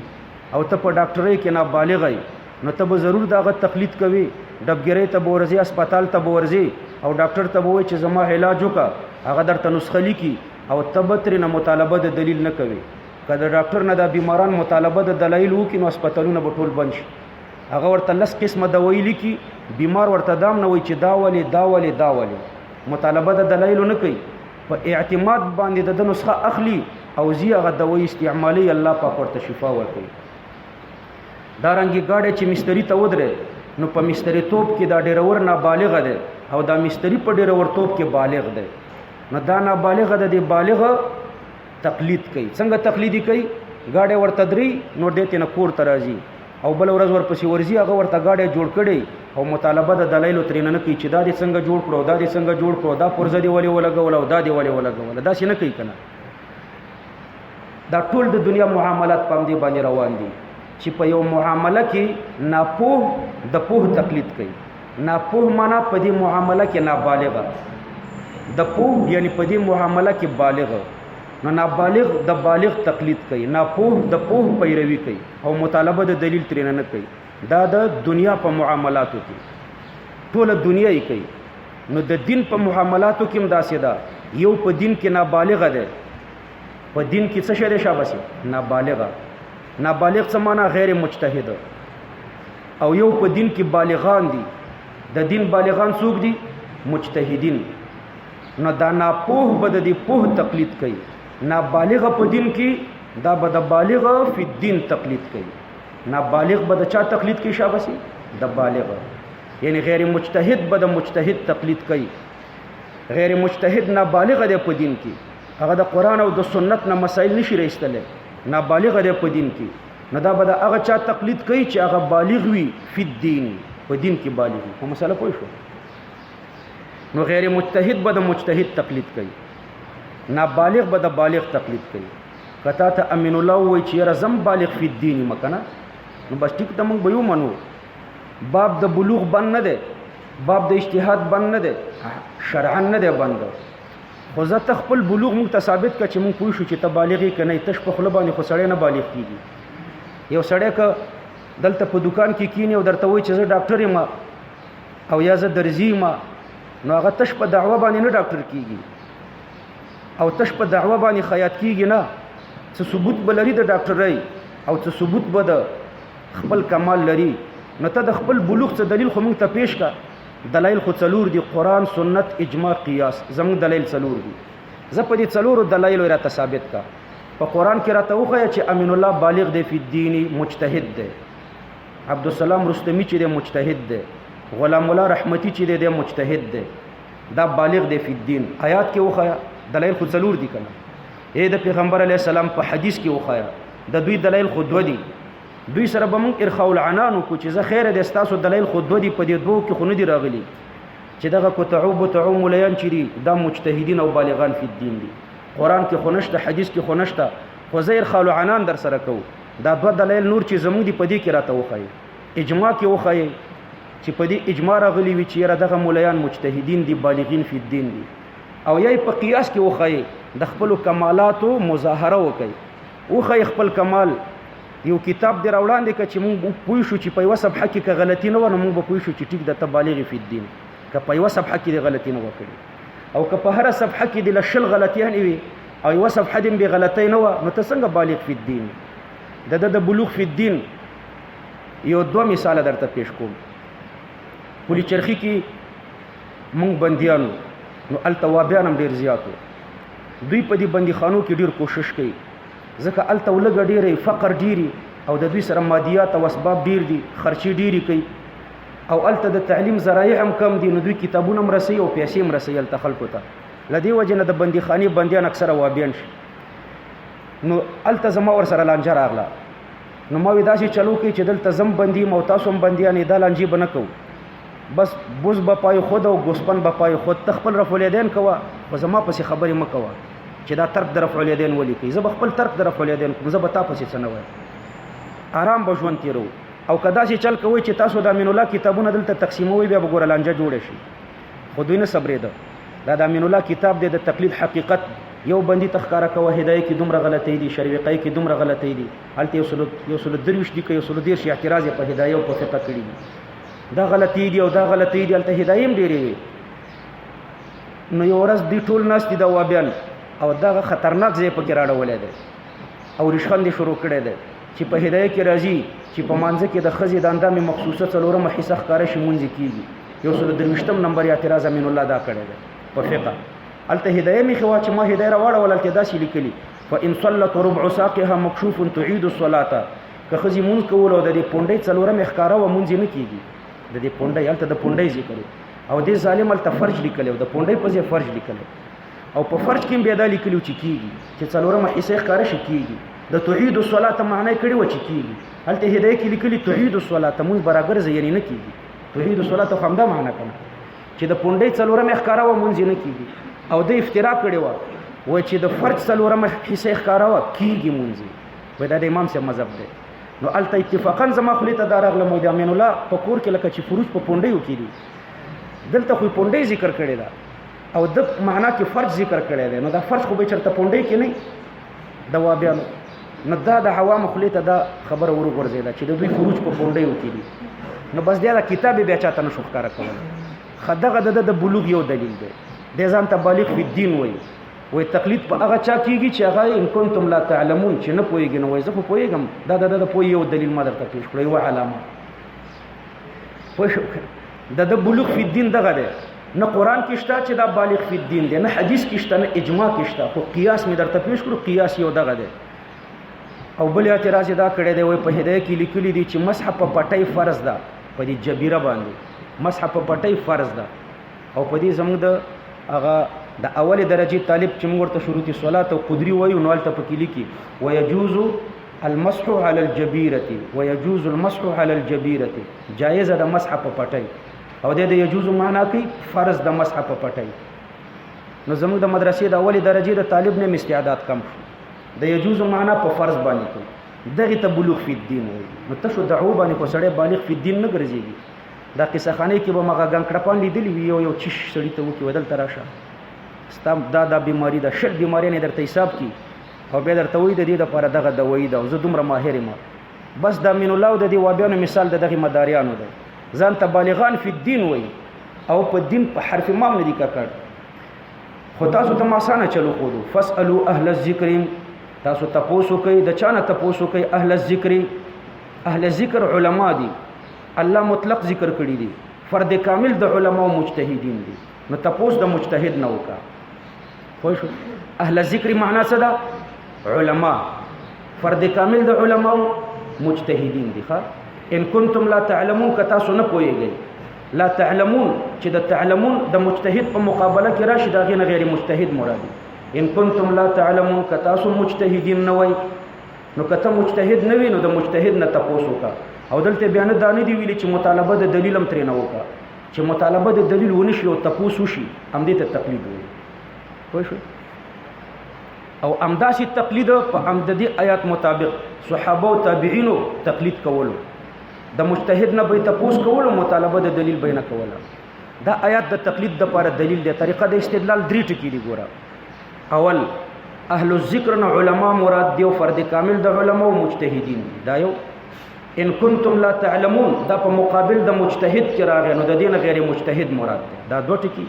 او ته په ډاکټرۍ کې نابالغ یې، نو ته به ضرور د هغه تقلید کوي. ډبګرۍ ته به ورځې، اسپتال ته به ورځې او ډاکټر ته به وایي چې زما علاج وکړه، هغه درته نسخه لیکي او ته به ترېنه مطالبه د دلیل نه کوي. که د ډاکټر نه د بیماران مطالبه د دلایل وکړي نو اسپتالونه به ټول بند شي. هغه ورته 10 قسمه دوایي لیکي، بیمار ورته دام نه وایي چې دا ولې دا ولې دا ولې، مطالبه د دلایلو نه کوي. په اعتماد باندې د نسخه اخلي او زی هغه دوایي استعمالي، الله پاک ورته شفا ورکوي. دارنګې ګاډی چې مستري ته ودرې نو په مستري توپ کې دا ډیرور نابالغه دی او دا مستري په ډیرور توپ کې بالغ دی. نو دا نابالغه د دې بالغه تقلید کوي. څنګه تقلیدي کوي؟ ګاډی ورته دري نو دې ته نه کور ته راځي او بل ورځ ورپسې ورځي، هغه ورته ګاډی جوړ کړي او مطالبه د دلایلو ترېنه نه کوي چې دا دې څنګه جوړ کړو، دا دې څنګه جوړ کړو، دا پرزه دې ولې ولګوله او دا دې ولې ولګوله. داسې نه کوي که نه. دا ټول د دنیا معاملات په همدې باندې روان دي چې په یو معامله کې ناپوه د پوه تقلید کوي. ناپوه معنا په دې معامله کې نابالغه، د پوه یعنی په دې معامله کې بالغه. نو نابالغ د بالغ تقلید کوي، ناپوه د پوه پیروي کوي او مطالبه د دلیل ترېنه نه کوي. دا د دنیا په معاملاتو کې ټوله دنیا یې کوي. نو د دین په معاملاتو کې هم داسې ده. یو په دین کې نابالغه ده، په دین کې څه شی دی شاباسي؟ نابالغه. نابالغ څه معنا؟ غیر مجتهد. او یو په دین کې بالغان دي. د دین بالغان څوک دي؟ مجتهدین. نو دا ناپوه به د دې پوه تقلید کوي. نابالغ په دین کې دا به د بالغ فی الدین تقلید کوي. نابالغ به د چا تقلید کوي شاباسي؟ د بالغ. یعنی غیر مجتهد به د مجتهد تقلید کوي. غیر مجتهد نابالغ دی په دین کې، هغه د قرآن او د سنت نه مسائل نشي رایستلی، نابالغ دی په دین کې. نو دا به د هغه چا تقلید کوي چې هغه بالغ وي فی الدین، په دین کې بالغ وي. په مسله پوه شو؟ نو غیر مجتهد به د مجتهد تقلید کوي، نابالغ به د بالغ تقلید کوي. کتا ته امین الله وایي چې یاره زم بالغ فی الدین مکنه، نو بس ټیک ته موږ به یو منو. باب د بلوغ بند نه دی، باب د اجتهاد بند نه دی، شرعا نه دی بند. خو زه ته خپل بلوغ موږ ته ثابت کړه چې موږ پوه شو چې ته بالغ یې که نه. تش په خوله باندې خو سړی نه بالغ کېږي. یو سړی که دلته په دکان کې کینی او درته وایي چې زه ډاکټر یم او یا زه درزي یم، نو هغه تش په دعوه باندې نه ډاکټر کېږي او تش په دعوه باندې خیاط کېږي نه. څه ثبوت به لري د ډاکټرۍ او څه ثبوت به د خپل کمال لري. نو ته د خپل بلوغ څه دلیل خو موږ ته پیش کا. دلایل خو څلور دي: قرآن، سنت، اجماع، قیاس. زموږ دلایل څلور دي. زه په دې څلورو دلایلو راته ثابت کا. په قرآن کې راته وښیه چې امین الله بالغ دی فی الدین، مجتهد دی. عبدالسلام رستمی چې دی مجتهد دی. غلام الله رحمتی چې دی مجتهد دی. دا بالغ دی فی الدین. آیات کې وښیه. دلایل خو څلور دي کنه. د پیغمبر علیه السلام په حدیث کې وښیه. د دوی دلایل خو دوه دي. دوی سره به موږ ارخاء العنان وکړو چې زه خیره دی ستاسو دلایل خو دوه دي، په دې دوو کې خو نه دي راغلي چې دغه کتعو مولیان چې دي دا مجتهدین او بالغان فی الدین دي. قرآن کې خو نشته، حدیث کې خو نشته، خو زه ارخاء العنان در سره کوو. دا دوه دلایل نور چې زموږ دي په دې کې راته وښایي. اجماع کې وښایي چې په دې اجماع راغلي وي چې یاره دغه مولیان مجتهدین دي، بالغین فی الدین دي. او یا په قیاس کې وښایي د خپلو کمالاتو مظاهره وکړي. وښایي خپل کمال. یو کتاب دی راوړاندې که چې موږ پوه شو چې په یوه صفحه کې که غلطي نه وه نو موږ به پوه شو چې ټیک ده ته بالغ فی الدین. که په یوه صفحه کې دې غلطي نه وه کړې او که په هره صفحه کې دې له 20 غلطیانې وي او یوه صفحه دې بې غلطۍ نه وه نو ته څنګه بالغ فی الدین. د ده د بلوغ فی الدین یو دوه مثاله درته پیش کوم. پولي چرخي کې موږ بندیانو نو هلته وابیان هم ډېر زیات وو. دوی په دې بندیخانو کې ډېر کوشش کوي ځکه هلته ولږه ډېرې، فقر ډېري او د دوی سره مادیات او اسباب ډېر دي، خرچې ډېرې کوي او هلته د تعلیم ذرایع هم کم دي. نو دوی کتابونه هم رسوي او پیسې هم رسوي هلته خلکو ته. له دې وجې نه د بندیخانې بندیان اکثره وابیان شي. نو هلته زما ورسره لانجه راغله. نو ما وی داسې چلو کوي چې دلته زم بندي یم او تاسو هم بندیان یې، دا لانجې به نه کوو. بس بوز به پای خود او ګوسپن به پای خود. ته خپل رفع الیدین کوه خو زما پسې خبرې مه کوه. چې دا ترک د رفع الیدین ولیکئ. زه به خپل ترک د رفع الیدین کوم، زه به تا پسې څه نه وایم. آرام به ژوند تېرو. او که داسې چل کوئ چې تاسو د امین الله کتابونه دلته تقسیموئ، بیا به ګوره لانجه جوړه شي. خو دوی نه صبرېده. دا د امین الله کتاب دی د تقلید حقیقت. یو بندي ته ښکاره کوه هدایه کې دومره غلطۍ دي، شروقۍ کې دومره غلطۍ دي، هلته 123 دي که 130 اعتراض یې په هدایه او په فقه کړي دي. دا غلطۍ دي او دا غلطۍ دي، هلته هدایه هم ډېرې وي. نو یو ورځ دوی ټول ناست دي د وابیان او دغه خطرناک ځای پکې راړولی دی او ریشخند یې شروع کړی دی چې په هدایه کې راځي چې په مانځه کې د ښځې د اندامې مخصوصه 4مه حصه ښکاره شي مونځ کېږي. 123 نمبر اعتراض امین الله دا کړی دی په فقه. هلته هدایه مې ښه وه چې ما هدایه راواړول، هلته داسې لیکلي فإن صلت ربع ساقها مکشوف تعید الصلاة. که ښځې مونځ کول او د دې پونډۍ 4مه ښکاره وه مونځ یې نه کېږي. د دې پونډۍ هلته د پونډۍ ذکر او دې ظالم هلته فرج لیکلی او د پونډۍ په ځای فرج لیکلی او په فرج کې هم بیا دا لیکلي چې کېږي چې 4مه حصه ښکاره شي کېږي. د توحید الصلاة معنی کړې وه چې کېږي. هلته هدایه کې لیکلي توحید الصلاة مونځ برابر ځای یعنې نه کېږي. توحید الصلاة خو همدا معنی کنه چې د پونډۍ 4مه ښکاره وه مونځ یې نه کېږي. او د افترا کړې وه وایي چې د فرج 4مه حصه ښکاره وه کېږي مونځ. وایي دا د امام صاحب مذهب دی. نو هلته اتفاقا زما خولې ته دا راغلم وایي د امین الله په کور کې لکه چې فروج په پونډیو کې دي، دلته خو پونډۍ ذکر کړې ده او د معنا کې فرج ذکر کړی دی. نو دا فرج خو به چېرته پونډۍ کې نه د وابیانو. نو دا د عوامو خولې ته دا خبره ورغورځېده چې د دوی فروج په پونډیو کې دي. نو بس بیا دا کتاب بیا چاته نه شو ښکاره کولی. ښه دغه د بلوغ یو دلیل دی. دی ځان ته بالغ فی الدین وایي تقلید په هغه چا کېږي چې هغه ان کنتم لا تعلمون چې نه پوهېږي. نو وایي زه خو پوهېږم. دا د پوهې یو دلیل ما درته پېښ کړو، یوه علامه پوه شو. د بلوغ فی الدین دغه دی. نه قرآن کې شته چې دا بالغ فی الدین دی، نه حدیث کې شته، نه اجماع کې شته. خو قیاس مې درته پېښ کړو. قیاس یو دغه دی. او بل اعتراض دا کړی دی وایي په هدایه کې لیکلي دي چې مسح په پټۍ فرض ده په دې جبیره باندې. مسح په پټۍ فرض ده او په دې زموږ د هغه د اولې درجې طالب چې موږ ورته شروط صلات او قدري وایو نو هلته پکې لیکي ويجوز المسح على الجبیرة ويجوز المسح على الجبیرة. جایزه د مسح په پټۍ او د یجوز معنا کوي فرض د مسح په پټۍ. نو زموږ د مدرسې د اولې درجې د طالب نه استعداد کم شو. د یجوز معنا په فرض باندې کوي. دغه ته بلوغ فی الدین وایي. نو ته شو دعوه باندې خو سړی بالغ فی الدین نه ګرځېږي. دا قصه خانې کې به مغه ګنکړپان لیدلي وي یو چیش سړي ته وکړي دلته راشه ستا دا بیماري ده 60 بیماریانې درته حساب کړي او بیا درته وایي د دې دپاره دغه دوایي ده او زه دومره ماهر یم. بس د امین الله او د دې وابیانو مثال د دغې مداریانو دی. ځان ته بالغان فی الدین وایي او په دین په حرف مام نه دي ککړ. خو تاسو ته ما اسانه چلو ښودو. فاسألو اهل الذکر. تاسو تپوس وکئ. د چا نه تپوس وکئ؟ اهل الذکر. اهل ذکر علما دي. الله مطلق ذکر کړي دي. فرد کامل د علما او مجتهدین دي. نو تپوس د مجتهد نه وکړه. خو شو اهل ذکر معنا څه ده؟ علما. فرد کامل د علما او مجتهدین دي. ښه ان کنتم لا تعلمون که تاسو نه پوهېږئ. لا تعلمون چې د تعلمون د مجتهد په مقابله کې راشي د هغې نه غیر مجتهد مرادي. ان کنتم لا تعلمون که تاسو مجتهدین نه وئ نو که ته مجتهد نه وي نو د مجتهد نه تپوس وکړه. او دلته بیا نه دا نه دي ویلي چې مطالبه د دلیل هم ترې نه وکړه. چې مطالبه د دلیل ونه شي او تپوس وشي همدې ته تقلید وایي. پوه شو؟ او همداسې تقلید په همدې آیات مطابق صحابه او تابعینو تقلید کولو. د مجتهد نه به تپوس کولو مطالبه د دلیل به نه کوله. دا آیات د تقلید دپاره دلیل دی. طریقه د استدلال 3 ټکي دي. ګوره اول اهل الذکر نه علما مراد دی او فرد کامل د علما او مجتهدین دی. دا یو. ان کنتم لا تعلمون دا په مقابل د مجتهد کې راغی نو د دې نه غیر مجتهد مراد دی. دا 2 ټکي.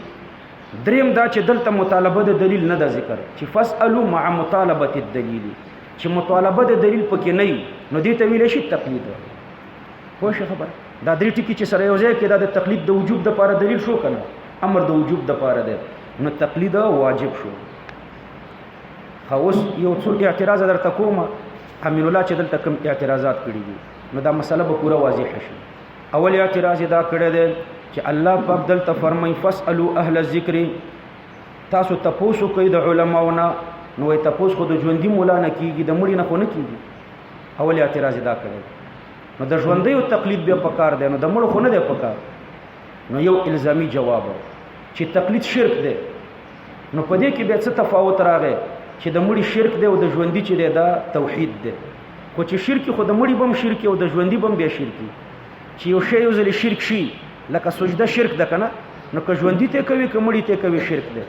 دریم دا چې دلته مطالبه د دلیل نه ده ذکر چې فاسألو مع مطالبه الدلیل. چې مطالبه د دلیل پکې نه وي نو دې ته ویلی شي تقلید. پوه شو خبره؟ دا 3 ټکي چې سره یو ځای کې دا د تقلید د وجوب دپاره دلیل شو که نه؟ امر د وجوب دپاره دی نو تقلید واجب شو. اوس یو څو اعتراض درته کوم. امین الله چې دلته کوم اعتراضات کړي دي نو دا مسله به پوره واضحه شي. اول اعتراض دا کړی دی چې الله پاک دلته فرمایي فاسألو اهل الذکر. تاسو تپوس وکئ د علماو نه. نو وایي تپوس خو د ژوندي مولا نه کېږي د مړي نه خو نه کېږي. اول اعتراض دا کړی. نو د ژوندیو تقلید بیا پکار دی نو د مړو خو نه دی پکار. نو یو الزامي جواب چې تقلید شرک دی. نو په دې کې بیا څه تفاوت راغی؟ چې د مړي شرک دی او د ژوندي چې دی دا توحید دی. خو چې شرک خو د مړي بم شرک او د ژوندي بم بیا شرک چې یو شی یو ځل شرک شي لکه سجده شرک ده کنه نو که ژوندي ته کوي که مړي ته کوي شرک دی.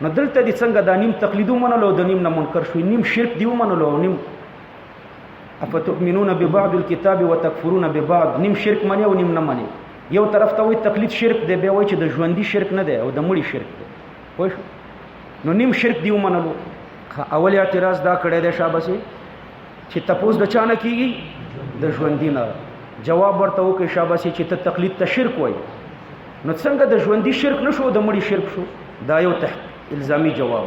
نو دلته دې څنګه دا نیم تقلید ومنلو او د نیم نه منکر شوي نیم شرک دی ومنلو او نیم افتؤمنون ببعض الكتاب وتکفرون ببعض نیم شرک مني او نیم نه مني. یو طرف ته وایي تقلید شرک دی بیا وایي چې د ژوندي شرک نه دی او د مړي شرک دی. پوه شو نو نیم شرک دی ومنلو. اول اعتراض دا کړی دی شاباسي چې تپوس د چا نه کېږي د ژوندي نه. جواب ورته وکړي شاباسي چې ته تقلید ته شرک وایي نو څنګه د ژوندي شرک نه شو د مړي شرک شو. دا یو الزامي جواب.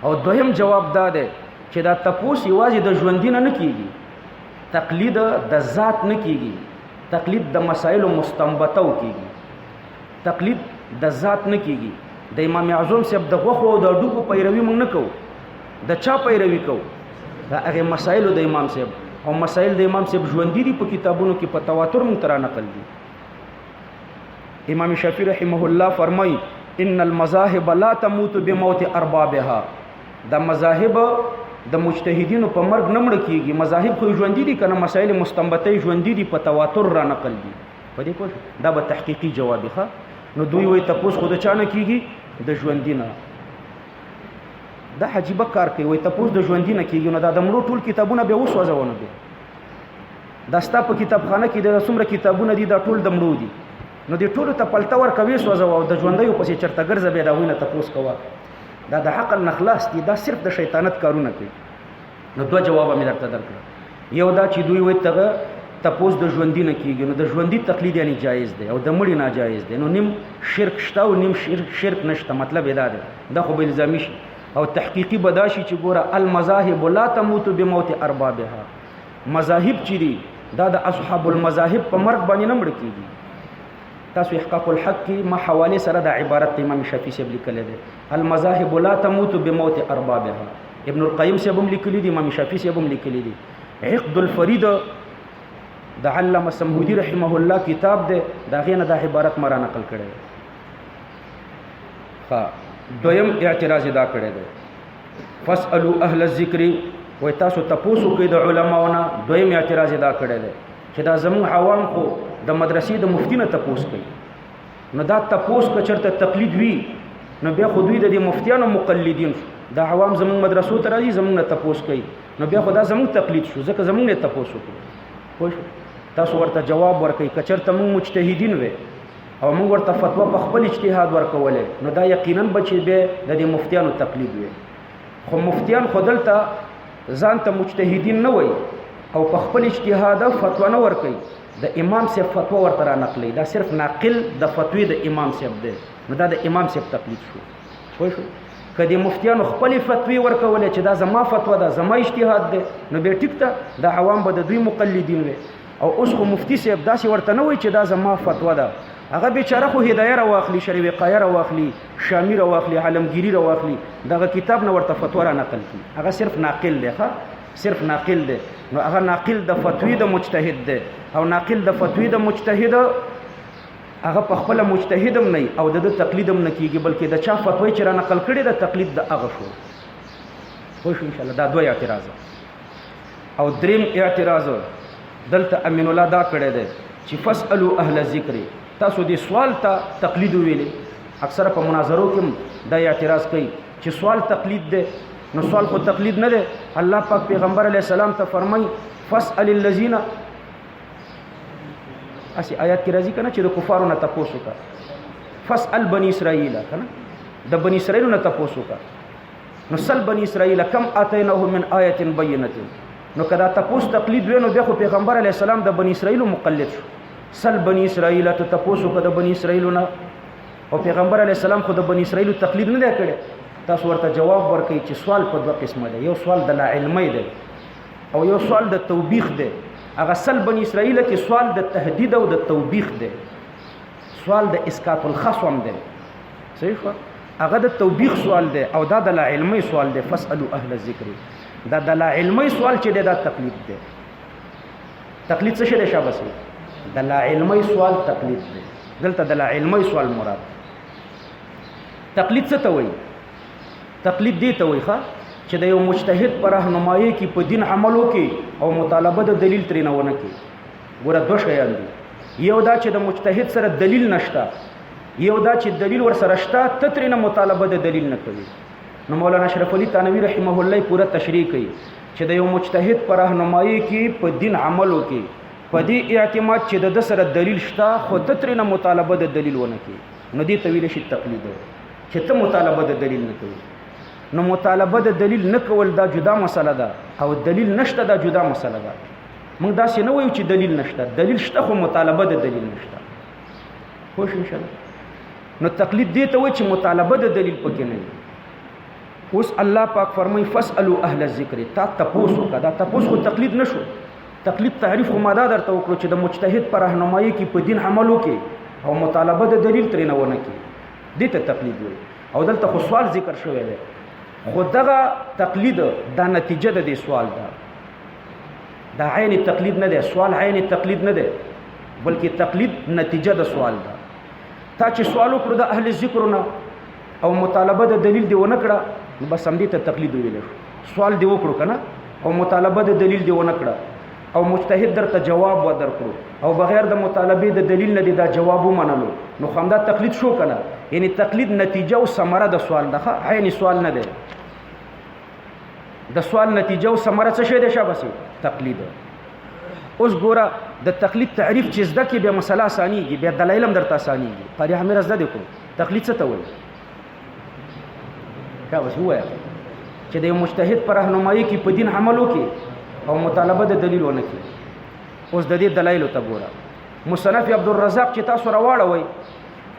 او دویم جواب دا دی چې دا تپوس یوازې د ژوندي نه کېږي تقلید د ذات نه کېږي تقلید د مسایلو مستنبطو کېږي تقلید د ذات نه کېږي. د امام اعظم صاحب د غوښو او د ډوکو پیروي موږ نه کوو. د چا پیروي کوو؟ د هغې مسایلو د امام صاحب او مسایل د امام صاحب ژوندي دي په کتابونو کې په تواتر موږ ته رانقل دي. امام شافعي رحمه الله فرمایي ان المذاهب لا تموت بموت اربابها. د مذاهب د مجتهدینو په مرګ نه مړه کېږي. مذاهب خو ژوندي دي که نه مسایل مستنبطې ژوندي دي په تواتر رانقل دي. په دې پوه دا به تحقیقي جواب ښه. نو دوی وایي تپوس خو د چا نه کېږي د ژوندي نه. دا عجیبه کار کوي وایي تپوس د ژوندي نه کېږي. نو دا د مړو ټول کتابونه بیا وسوځوه نو بیا دا ستا په کتابخانه کې د څومره کتابونه دي دا ټول د مړو دي نو دې ټولو ته پلته ورکوي سوځوه او د ژوندیو پسې چېرته ګرځه بیا د هغوی نه تپوس کوه. دا د عقل نه خلاص دي. دا صرف د شیطانت کارونه کوي. نو دوه جوابه مې درته درکړه. یو دا چې دوی وایي تغه تپوس د ژوندي نه کېږي نو د ژوندي تقلید یعنی جایز دی او د مړي ناجایز دی. نو نیم شرک شته او نیم شرک نشته. مطلب یې دا دی دا خو به الزامي شي او تحقیقي به دا شي چې ګوره المذاهب لا تموت بموت اربابها. مذاهب چې دي دا د اصحاب المذاهب په مرګ باندې نه مړه کېږي. تاسو احقاق الحق کې ما حواله سره د عبارت امام شافعي صاحب لیکلی دی المذاهب لا تموت بموت اربابها. ابن القیم صاحب هم لیکلی دی امام شافعي صاحب هم لیکلی دی. عقد الفرید د علامه سمهودي رحمه الله کتاب دی دا غي نه د عبارت مرا نقل کړی. دویم اعتراض دا کړی دی فاسالو اهل الذکر وای تاسو تاسو کې د علماونه. دویم اعتراض دا کړی دی چې دا زمون عوام خو د مدرسې د مفتی نه تپوس کوي. نو دا تپوس که چېرته تقلید وي نو بیا خو دوی د دې مفتیانو مقلدین شو. دا عوام زمون مدرسو ته راځي زمون نه تپوس کوي نو بیا خو دا زمون تقلید شو ځکه زمون نه تپوس وکړو. پوه شو تاسو ورته جواب ورکوئ که چېرته مونږ مجتهدین وی او مونږ ورته فتوا په خپل اجتهاد ورکولی نو دا یقینا به چې بیا د دې مفتیانو تقلید وي. خو مفتیان خو دلته ځان ته مجتهدین نه وایي او په خپل اجتهاد فتوا نه ورکوي. د امام صاحب فتوا ورته را نقلی. دا صرف ناقل د فتوی د امام صاحب دی نو دا د امام صاحب تقلید شو. پوه شو که د مفتیانو خپلې فتوی ورکولی چې دا زما فتوا ده زما اجتهاد دی نو بیا ټیک ته د عوام به د دوی مقلدین وي. او اوس خو مفتی صاحب داسې ورته نه وایي چې دا زما فتوا ده. هغه بیچاره خو هدایه را واخلي شرع وقایه را واخلي شامی را واخلي عالمگیری را واخلي دغه کتاب نه ورته فتوا را نقل کړي. هغه صرف ناقل دی صرف ناقل دی. نو هغه ناقل د فتوی د مجتهد دی او ناقل د فتوی د مجتهد هغه په خپل مجتهد هم نه او د تقلید هم نه کیږي بلکې د چا فتوی چې را نقل کړي د تقلید د هغه شو. خو ان شاء الله دا دوه اعتراض. او دریم اعتراض دلته امین الله دا کړی دی چې فاسالو اهل الذکر. تاسو دې سوال ته تقلید ویلي. اکثره په مناظرو کې دا اعتراض کوي چې سوال تقلید دی. نو سوال خو تقلید نه دی. الله پاک پیغمبر علیه السلام ته فرمایي فاسال الذین اسی آیات کې راځي کنه چې د کفارو نه تپوس وکړه. فاسال بنی اسرائیل کنه د بنی اسرائیل نه تپوس وکړه. نو سل بنی اسرائیل کم اتیناهم من آیه بینه. نو کدا تپوس تقلید وینو بیا خو پیغمبر علیه السلام د بنی اسرائیل مقلد شو. سل بنی اسرائیل ته تپوس وکړه د بنی اسرائیل نه او پیغمبر علیه السلام خو د بنی اسرائیل تقلید نه دی کړی. تاسو ورته جواب ورکړئ چې سوال په دوه قسمه دی. یو سوال د لا علمۍ دی او یو سوال د توبیخ دی. هغه سل بنی اسرائیل کې سوال د تهدید او د توبیخ دی. سوال د اسقاط الخصم دی. صحیح شو؟ هغه د توبیخ سوال دی او دا د لا علمۍ سوال دی. فاسالو اهل الذکر. دا د لا علمۍ سوال چې دی دا تقلید دی. تقلید څه شی دی شاباسي؟ د لا علمۍ سوال تقلید دی. دلته د لا علمۍ سوال مراد. تقلید څه ته وایي؟ تقلید دی ته وایي چې د یو مجتهد پر راهنمایي کې په دین عمل وکړي او مطالبه د دلیل ترې نه ونه کړي. ګوره دوه شیان دي، یو دا چې د مجتهد سره دلیل نشته، یو دا چې دلیل ور سره شته ته ترې نه مطالبه د دلیل نه کوي. نو مولانا اشرف علي تانوي رحمه الله پوره تشریح کوي چې د یو مجتهد پر راهنمایي کې په دین عمل وکړي، په دې اعتماد چې د سره دلیل شته خو ته ترې نه مطالبه د دلیل ونه کړي، نو دې ته ویل شي تقلید، چې ته مطالبه د دلیل نه کوي. نو مطالبه د دلیل نه کول دا جدا مسله ده او دلیل نشته دا جدا مسله ده. موږ داسې نه وایو چې دلیل نشته، دلیل شته خو مطالبه د دلیل نشته. خوش انشاءالله. نو تقلید دې ته وایي چې مطالبه د دلیل پکې نه وي. اوس الله پاک فرمایي فاسألوا اهل الذکر، تا تپوس وکړه. دا تپوس خو تقلید نشو. تقلید تعریف خو ما دا درته وکړو چې د مجتهد پر راهنمایي کې په دین عمل وکړي او مطالبه د دلیل ترې نه ونه کړي، دې ته تقلید وایي. او دلته خو سوال ذکر شوی دی، خو دغه تقلید دا نتیجه د دې سوال ده، دا عین تقلید نه دی. سوال عین تقلید نه دی بلکې تقلید نتیجه د سوال ده. تا چې سوال وکړو د اهل ذکر نه او مطالبه د دلیل دی ونه کړه، نو بس همدې ته تقلید ویل شو. سوال دی وکړو کنه او مطالبه د دلیل دی ونه کړه او مجتهد درته جواب و درکړو او بغیر د مطالبه د دلیل نه دی دا جواب ومنلو، نو خامدا تقلید شو کنه. یعنی تقلید نتیجه او ثمره د سوال ده، عین سوال نه دی. د سوال نتیجه او ثمره څه شی دی؟ شاباسي تقلید. اوس ګوره د تقلید تعریف چې زده کې بیا مسله اسانيږي، بیا دلایل هم درته اسانيږي. قاری امیر زده دی کو تقلید څه ته وایي؟ شاباسي وایي چې د مجتهد پر راهنمایي کې په دین عمل وکړي او مطالبه د دلیل ونه کړي. اوس د دې دلایل ته ګوره. مصنف عبدالرزاق چې تاسو راواړوي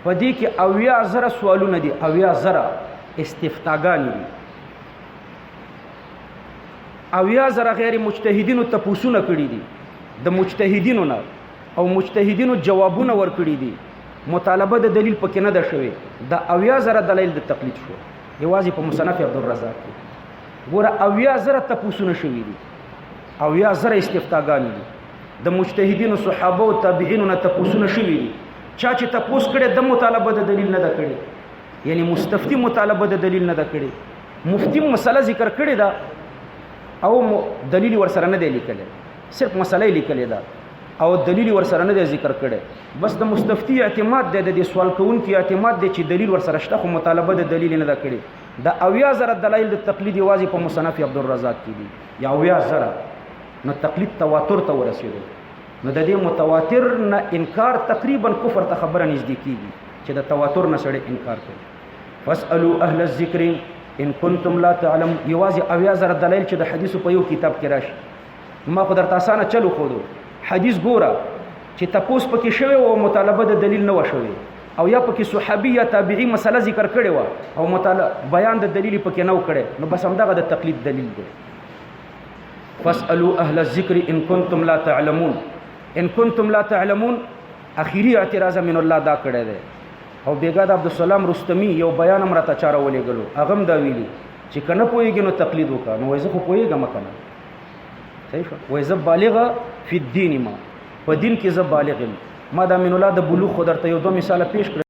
په دې کې 80,000 سوالونه دي، 80,000 استفتاګانې دي، 80,000 غیر مجتهدینو تپوسونه کړي دي د مجتهدینو نه او مجتهدینو جوابونه ورکړي دي. مطالبه د دلیل پکې نه ده شوی. د 80,000 دلایل د تقلید شو یوازې په مصنف عبدالرزاق کې. ګوره 80,000 تپوسونه شوي دي، 80,000 استفتاګانې دي د مجتهدینو صحابه او تابعینو نه تپوسونه شوي دي. چا چې تپوس کړي د مطالبه د دلیل نه ده کړي، یعنی مستفتی مطالبه د دلیل نه ده کړي، مفتی مسله ذکر کړي ده او دلیل ورسره نه دی لیکلی، صرف مسله لیکلی ده او دلیل ورسره نه دی ذکر کړي. بس د مستفتی اعتماد دی، د سوال کوونکی اعتماد دی چې دلیل ورسره شته خو مطالبه د دلیل نه ده کړي. د 80,000 دلایل د تقلید یوازې په مصنف عبدالرزاق کې دي، یا 80,000. نو تقلید تواتر ته ورسېدو، نو د دې متواتر نه انکار تقریبا کفر ته خبره نږدې کیږي چې د تواتر نه سړی انکار کوي. فاسألوا اهل الذکر ان کنتم لا تعلم. یوازې 80,000 دلایل چې د حدیثو په یو کتاب کې راشي. ما خو درته اسانه چلو خودو حدیث ګوره چې تپوس پکې شوی او مطالبه د دلیل نه و شوی، او یا پکې صحابي یا تابعی مسله ذکر کړي و او بیان د دلیل پکې نه و کړي، نو بس همدغه د تقلید دلیل دی. فاسألوا اهل الذکر ان کنتم لا تعلمون. ان کنتم لا تعلمون اخیری اعتراض من الله دا کړی دی. او بیګا د عبدالسلام رستمی یو بیان هم راته چاره ولېږلو، هغه هم دا ویلي چې که نه پوهېږي نو تقلید وکړه. نو وایي زه خو پوهېږم که نه، صحیح شو. وایي زه بالغه فی الدین، ما په دین کې زه بالغ یم. ما د امین الله د بلوغ خو درته یو دوه مثاله پیش کړل.